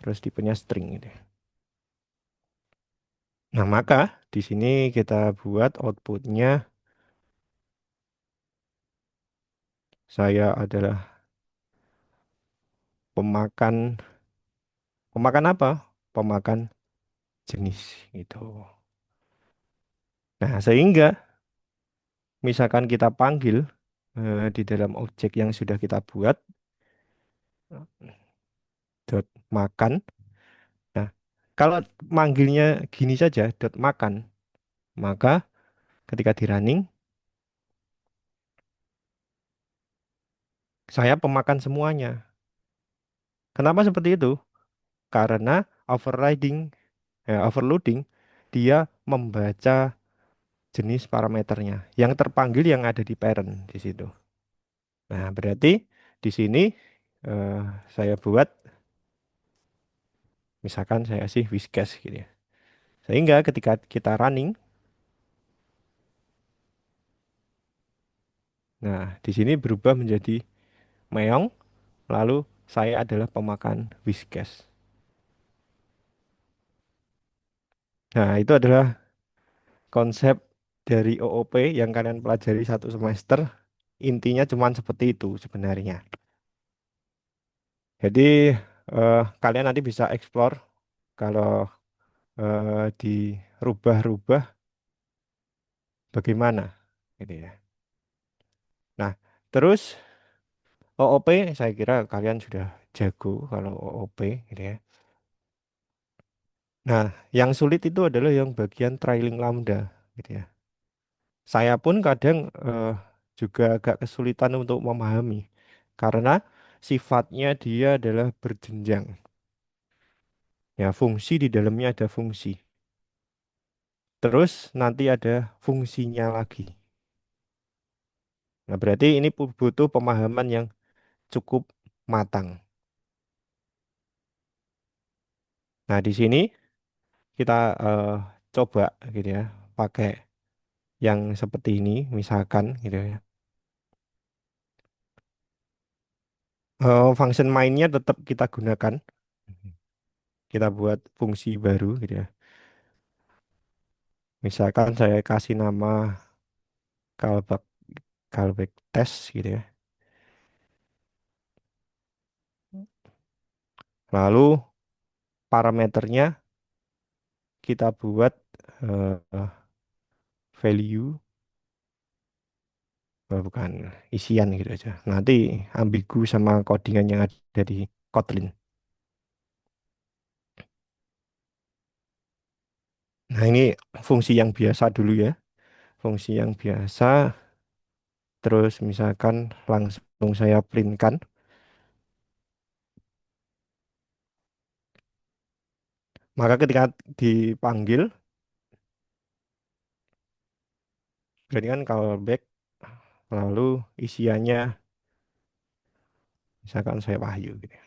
Speaker 3: Terus tipenya string gitu ya. Nah, maka di sini kita buat outputnya saya adalah pemakan pemakan apa? Pemakan jenis gitu. Nah, sehingga misalkan kita panggil di dalam objek yang sudah kita buat dot makan. Nah, kalau manggilnya gini saja dot makan, maka ketika di running saya pemakan semuanya. Kenapa seperti itu? Karena overriding, overloading, dia membaca jenis parameternya. Yang terpanggil yang ada di parent di situ. Nah, berarti di sini eh, saya buat, misalkan saya kasih Whiskas gitu ya. Sehingga ketika kita running, nah di sini berubah menjadi meong, lalu saya adalah pemakan Whiskas. Nah, itu adalah konsep dari OOP yang kalian pelajari satu semester. Intinya cuma seperti itu sebenarnya. Jadi kalian nanti bisa explore kalau dirubah-rubah bagaimana gitu ya. Nah, terus OOP saya kira kalian sudah jago kalau OOP gitu ya. Nah, yang sulit itu adalah yang bagian trailing lambda gitu ya. Saya pun kadang juga agak kesulitan untuk memahami karena sifatnya dia adalah berjenjang. Ya, fungsi di dalamnya ada fungsi. Terus nanti ada fungsinya lagi. Nah, berarti ini butuh pemahaman yang cukup matang. Nah, di sini kita coba gitu ya, pakai yang seperti ini, misalkan gitu ya. Function main-nya tetap kita gunakan. Kita buat fungsi baru gitu ya. Misalkan saya kasih nama callback callback test gitu ya. Lalu parameternya kita buat value, bukan isian gitu aja. Nanti ambigu sama codingan yang ada di Kotlin. Nah, ini fungsi yang biasa dulu ya. Fungsi yang biasa, terus misalkan langsung saya printkan. Maka ketika dipanggil, berarti kan callback, lalu isiannya misalkan saya Wahyu gitu ya.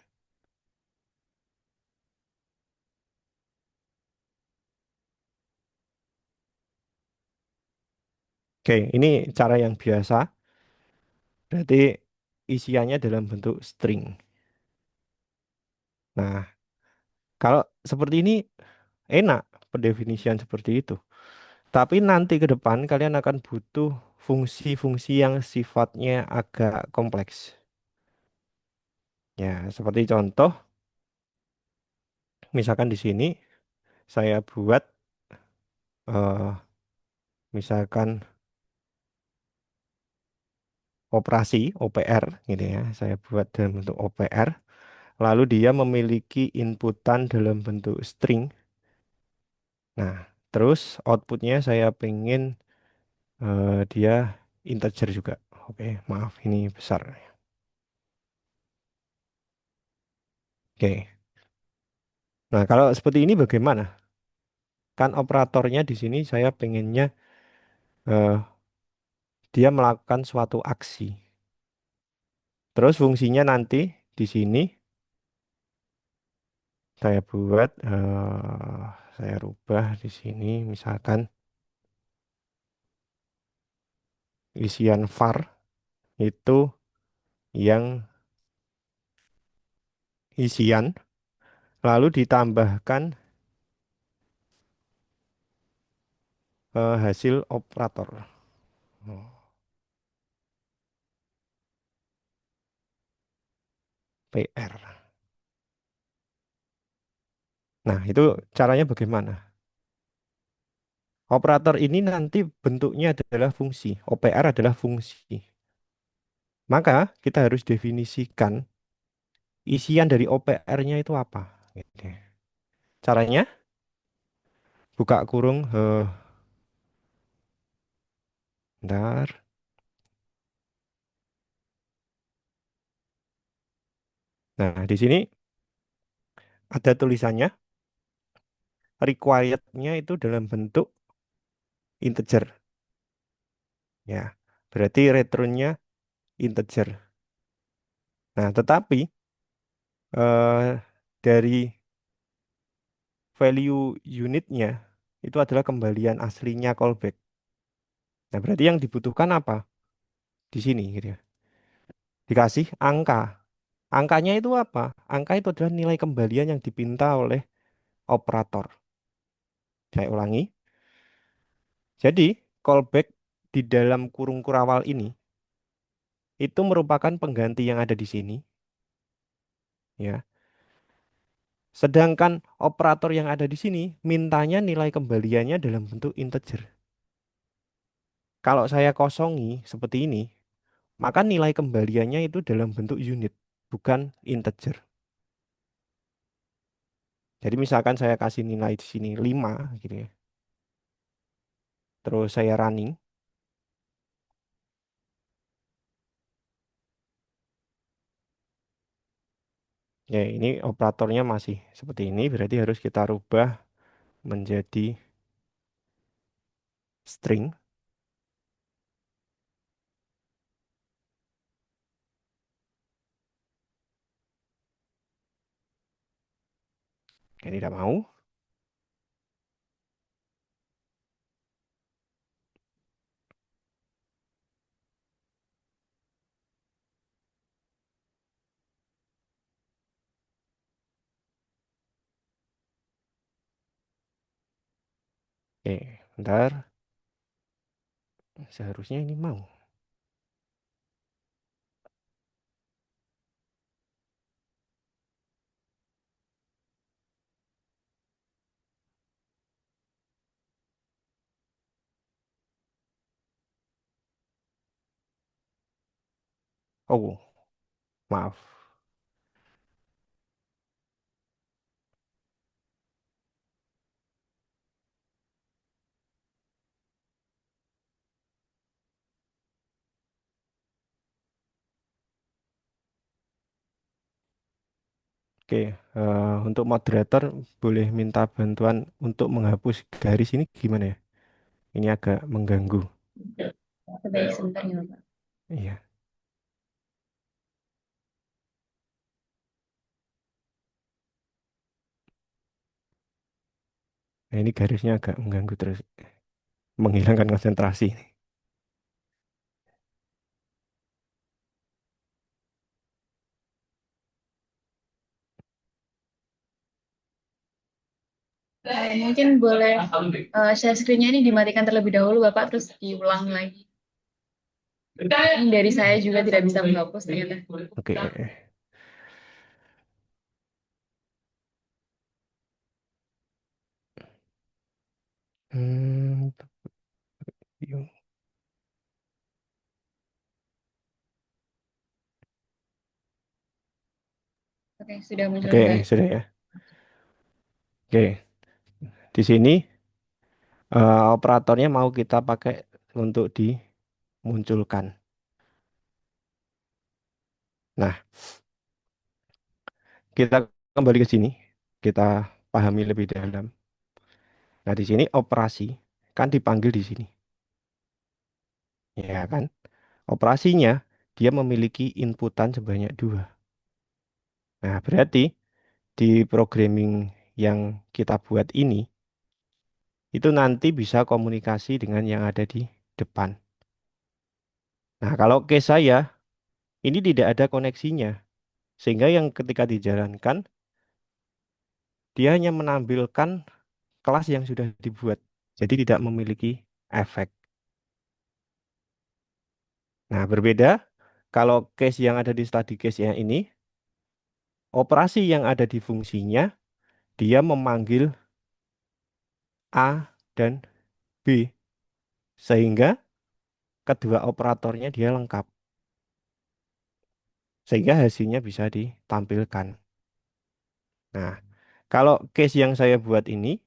Speaker 3: Oke, ini cara yang biasa. Berarti isiannya dalam bentuk string. Nah, kalau seperti ini enak pendefinisian seperti itu. Tapi nanti ke depan kalian akan butuh fungsi-fungsi yang sifatnya agak kompleks. Ya, seperti contoh, misalkan di sini saya buat misalkan operasi OPR gitu ya. Saya buat dalam bentuk OPR. Lalu dia memiliki inputan dalam bentuk string. Nah, terus outputnya saya pengen dia integer juga. Oke, maaf ini besar. Oke. Nah, kalau seperti ini bagaimana? Kan operatornya di sini saya pengennya eh, dia melakukan suatu aksi. Terus fungsinya nanti di sini saya buat, saya rubah di sini misalkan isian var itu yang isian, lalu ditambahkan hasil operator. Oh, PR. Nah, itu caranya bagaimana? Operator ini nanti bentuknya adalah fungsi. OPR adalah fungsi. Maka kita harus definisikan isian dari OPR-nya itu apa. Gitu. Caranya, buka kurung, bentar. Nah, di sini ada tulisannya, required-nya itu dalam bentuk integer. Ya, berarti return-nya integer. Nah, tetapi dari value unitnya itu adalah kembalian aslinya callback. Nah, berarti yang dibutuhkan apa? Di sini gitu ya. Dikasih angka. Angkanya itu apa? Angka itu adalah nilai kembalian yang dipinta oleh operator. Saya ulangi. Jadi, callback di dalam kurung kurawal ini itu merupakan pengganti yang ada di sini, ya. Sedangkan operator yang ada di sini mintanya nilai kembaliannya dalam bentuk integer. Kalau saya kosongi seperti ini, maka nilai kembaliannya itu dalam bentuk unit, bukan integer. Jadi misalkan saya kasih nilai di sini 5 gitu ya. Terus saya running. Ya, ini operatornya masih seperti ini, berarti harus kita rubah menjadi string. Ya, tidak mau. Oke, bentar. Seharusnya ini mau. Oh, maaf. Oke, untuk moderator boleh minta bantuan untuk menghapus garis ini gimana ya? Ini agak mengganggu.
Speaker 1: Baik, sebentar ya, Pak.
Speaker 3: Iya. Nah, ini garisnya agak mengganggu terus, menghilangkan konsentrasi.
Speaker 1: Mungkin boleh share screen-nya ini dimatikan terlebih dahulu, Bapak, terus diulang lagi. Ini dari saya juga tidak bisa menghapus ternyata.
Speaker 3: Oke. Hmm, yuk.
Speaker 1: Oke, sudah muncul
Speaker 3: Oke,
Speaker 1: kembali.
Speaker 3: sudah ya. Oke, di sini operatornya mau kita pakai untuk dimunculkan. Nah, kita kembali ke sini, kita pahami lebih dalam. Nah, di sini operasi kan dipanggil di sini, ya kan? Operasinya dia memiliki inputan sebanyak dua. Nah, berarti di programming yang kita buat ini itu nanti bisa komunikasi dengan yang ada di depan. Nah, kalau case saya ini tidak ada koneksinya, sehingga yang ketika dijalankan dia hanya menampilkan kelas yang sudah dibuat, jadi tidak memiliki efek. Nah, berbeda kalau case yang ada di study case-nya ini, operasi yang ada di fungsinya dia memanggil A dan B, sehingga kedua operatornya dia lengkap, sehingga hasilnya bisa ditampilkan. Nah, kalau case yang saya buat ini,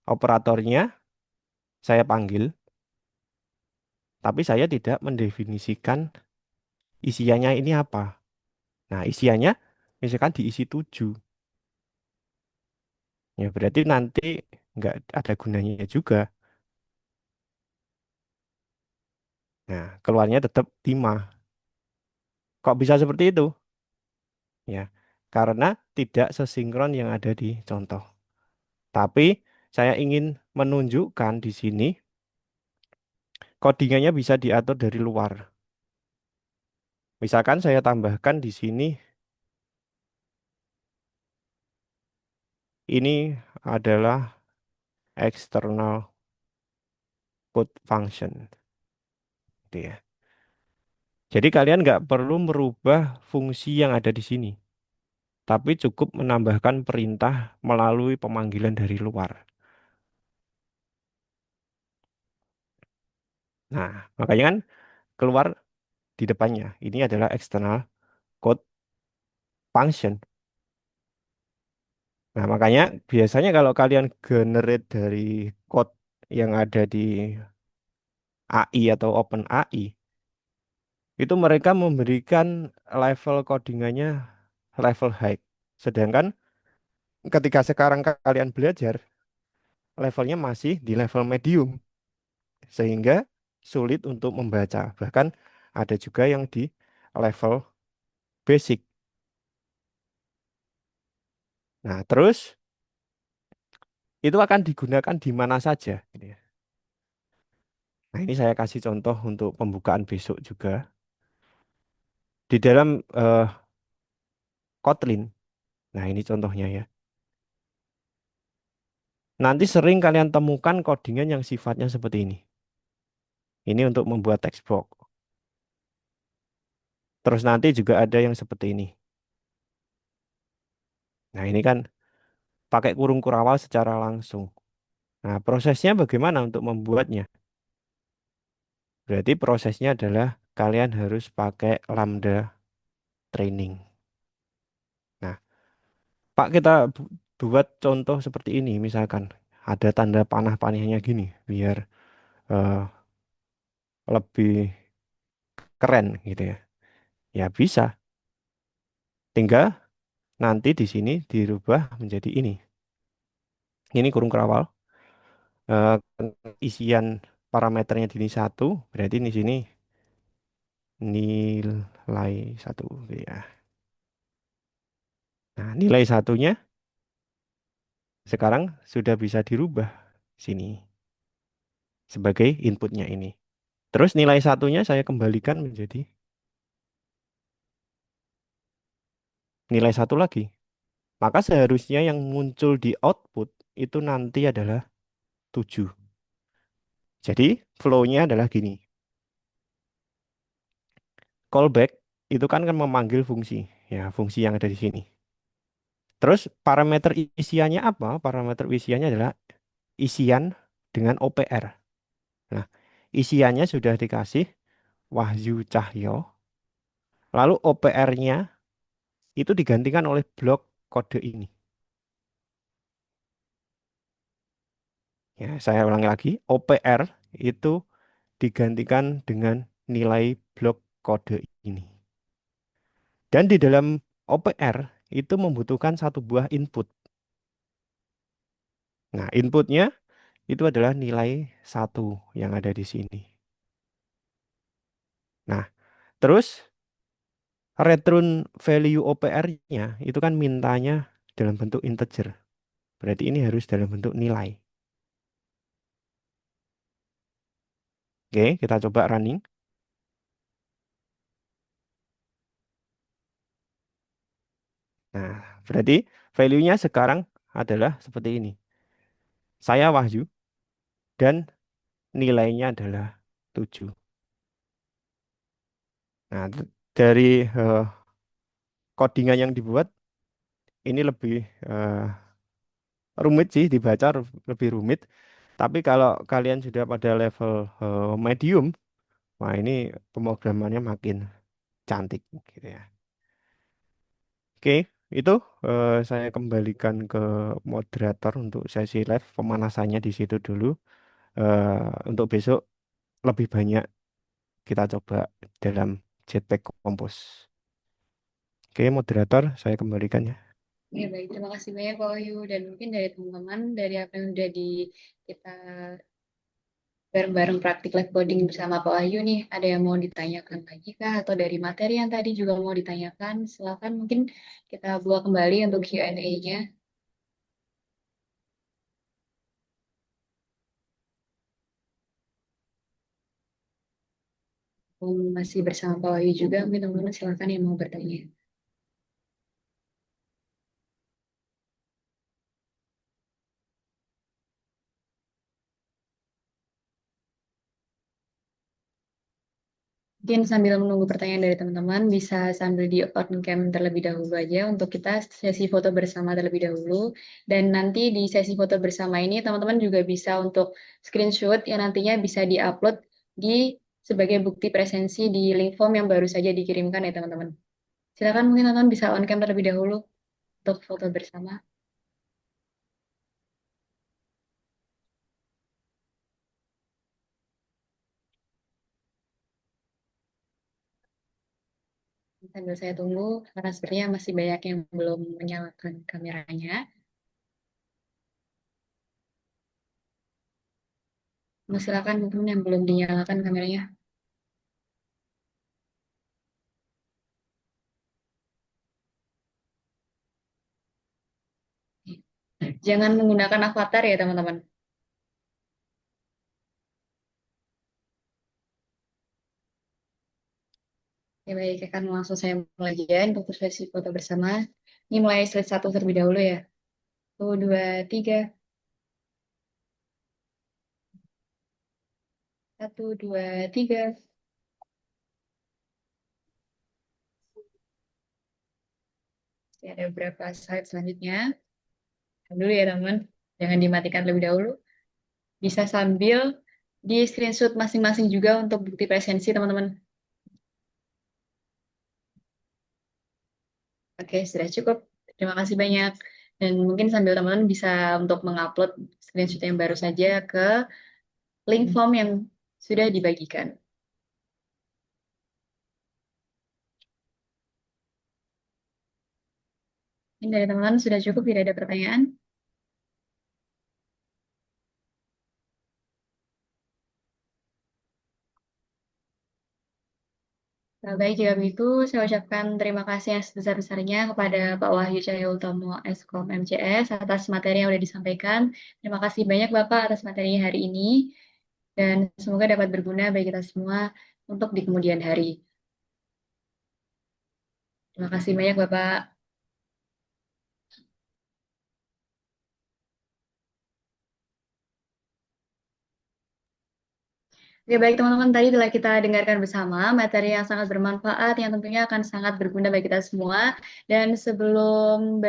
Speaker 3: operatornya saya panggil, tapi saya tidak mendefinisikan isiannya ini apa. Nah, isiannya misalkan diisi 7. Ya, berarti nanti nggak ada gunanya juga. Nah, keluarnya tetap 5. Kok bisa seperti itu? Ya, karena tidak sesinkron yang ada di contoh. Tapi saya ingin menunjukkan di sini codingannya bisa diatur dari luar. Misalkan saya tambahkan di sini, ini adalah external code function, gitu ya. Jadi kalian nggak perlu merubah fungsi yang ada di sini, tapi cukup menambahkan perintah melalui pemanggilan dari luar. Nah, makanya kan keluar di depannya. Ini adalah external code function. Nah, makanya biasanya kalau kalian generate dari code yang ada di AI atau OpenAI, itu mereka memberikan level codingannya level high. Sedangkan ketika sekarang kalian belajar, levelnya masih di level medium, sehingga sulit untuk membaca. Bahkan ada juga yang di level basic. Nah, terus itu akan digunakan di mana saja, gitu ya. Nah, ini saya kasih contoh untuk pembukaan besok juga. Di dalam Kotlin. Nah, ini contohnya ya. Nanti sering kalian temukan codingan yang sifatnya seperti ini. Ini untuk membuat text box. Terus nanti juga ada yang seperti ini. Nah, ini kan pakai kurung kurawal secara langsung. Nah, prosesnya bagaimana untuk membuatnya? Berarti prosesnya adalah kalian harus pakai lambda training. Nah, Pak, kita buat contoh seperti ini. Misalkan ada tanda panah-panahnya gini, biar eh, lebih keren gitu ya. Ya bisa. Tinggal nanti di sini dirubah menjadi ini. Ini kurung kerawal. Eh, Isian parameternya di sini satu, berarti di sini nilai satu gitu ya. Nah, nilai satunya sekarang sudah bisa dirubah sini sebagai inputnya ini. Terus nilai satunya saya kembalikan menjadi nilai satu lagi. Maka seharusnya yang muncul di output itu nanti adalah 7. Jadi flow-nya adalah gini. Callback itu kan memanggil fungsi. Ya, fungsi yang ada di sini. Terus parameter isiannya apa? Parameter isiannya adalah isian dengan OPR. Nah, isiannya sudah dikasih Wahyu Cahyo. Lalu OPR-nya itu digantikan oleh blok kode ini. Ya, saya ulangi lagi. OPR itu digantikan dengan nilai blok kode ini. Dan di dalam OPR itu membutuhkan satu buah input. Nah, inputnya itu adalah nilai satu yang ada di sini. Nah, terus return value OPR-nya itu kan mintanya dalam bentuk integer. Berarti ini harus dalam bentuk nilai. Oke, kita coba running. Nah, berarti value-nya sekarang adalah seperti ini. Saya Wahyu dan nilainya adalah 7. Nah, dari codingan yang dibuat ini lebih eh, rumit sih dibaca lebih rumit. Tapi kalau kalian sudah pada level medium, wah ini pemrogramannya makin cantik gitu ya. Oke, itu saya kembalikan ke moderator untuk sesi live pemanasannya di situ dulu. Untuk besok lebih banyak kita coba dalam Jetpack Compose. Oke, moderator saya kembalikan ya.
Speaker 1: Ya, baik. Terima kasih banyak Pak Wahyu. Dan mungkin dari teman-teman, dari apa yang udah kita bareng-bareng praktik live coding bersama Pak Wahyu nih, ada yang mau ditanyakan lagi kah? Atau dari materi yang tadi juga mau ditanyakan? Silakan mungkin kita buka kembali untuk Q&A-nya. Masih bersama Pak Wahyu juga, mungkin teman-teman silakan yang mau bertanya. Mungkin sambil menunggu pertanyaan dari teman-teman, bisa sambil di on cam terlebih dahulu aja untuk kita sesi foto bersama terlebih dahulu. Dan nanti di sesi foto bersama ini, teman-teman juga bisa untuk screenshot yang nantinya bisa di-upload di sebagai bukti presensi di link form yang baru saja dikirimkan ya teman-teman. Silakan mungkin teman-teman bisa on cam terlebih dahulu untuk foto bersama. Sambil saya tunggu, karena sepertinya masih banyak yang belum menyalakan kameranya. Silakan mungkin yang belum dinyalakan kameranya. Jangan menggunakan avatar ya teman-teman. Ya baik, akan langsung saya mulai aja untuk sesi foto bersama. Ini mulai slide 1 terlebih dahulu ya. 1, 2, 3. Satu, dua, tiga. Ada beberapa slide selanjutnya. Dulu ya teman, jangan dimatikan lebih dahulu. Bisa sambil di screenshot masing-masing juga untuk bukti presensi teman-teman. Oke, sudah cukup. Terima kasih banyak. Dan mungkin sambil teman-teman bisa untuk mengupload screenshot yang baru saja ke link form yang sudah dibagikan. Ini dari teman-teman sudah cukup, tidak ada pertanyaan. Nah, baik, jika begitu, saya ucapkan terima kasih yang sebesar-besarnya kepada Pak Wahyu Cahyoutamo, Eskom MCS, atas materi yang sudah disampaikan. Terima kasih banyak, Bapak, atas materinya hari ini, dan semoga dapat berguna bagi kita semua untuk di kemudian hari. Terima kasih banyak, Bapak. Oke, baik teman-teman, tadi telah kita dengarkan bersama materi yang sangat bermanfaat, yang tentunya akan sangat berguna bagi kita semua. Dan sebelum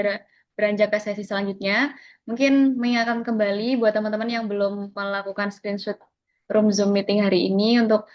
Speaker 1: beranjak ke sesi selanjutnya, mungkin mengingatkan kembali buat teman-teman yang belum melakukan screenshot room Zoom meeting hari ini untuk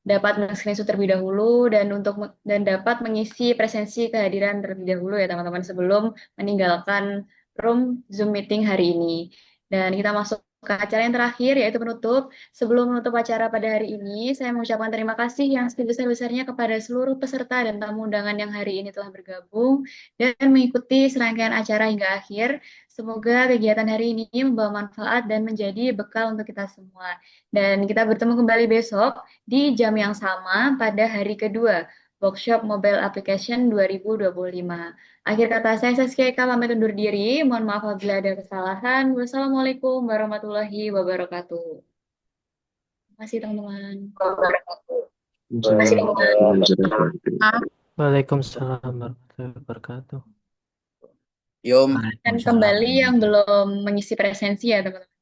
Speaker 1: dapat men-screenshot terlebih dahulu dan dapat mengisi presensi kehadiran terlebih dahulu ya teman-teman sebelum meninggalkan room Zoom meeting hari ini. Dan kita masuk ke acara yang terakhir yaitu penutup. Sebelum menutup acara pada hari ini, saya mengucapkan terima kasih yang sebesar-besarnya kepada seluruh peserta dan tamu undangan yang hari ini telah bergabung dan mengikuti serangkaian acara hingga akhir. Semoga kegiatan hari ini membawa manfaat dan menjadi bekal untuk kita semua. Dan kita bertemu kembali besok di jam yang sama pada hari kedua Workshop Mobile Application 2025. Akhir kata saya Saskia Eka pamit undur diri. Mohon maaf apabila ada kesalahan. Wassalamualaikum warahmatullahi wabarakatuh. Terima kasih teman-teman.
Speaker 5: Waalaikumsalam warahmatullahi wabarakatuh.
Speaker 4: Yom.
Speaker 1: Dan kembali yang belum mengisi presensi ya teman-teman.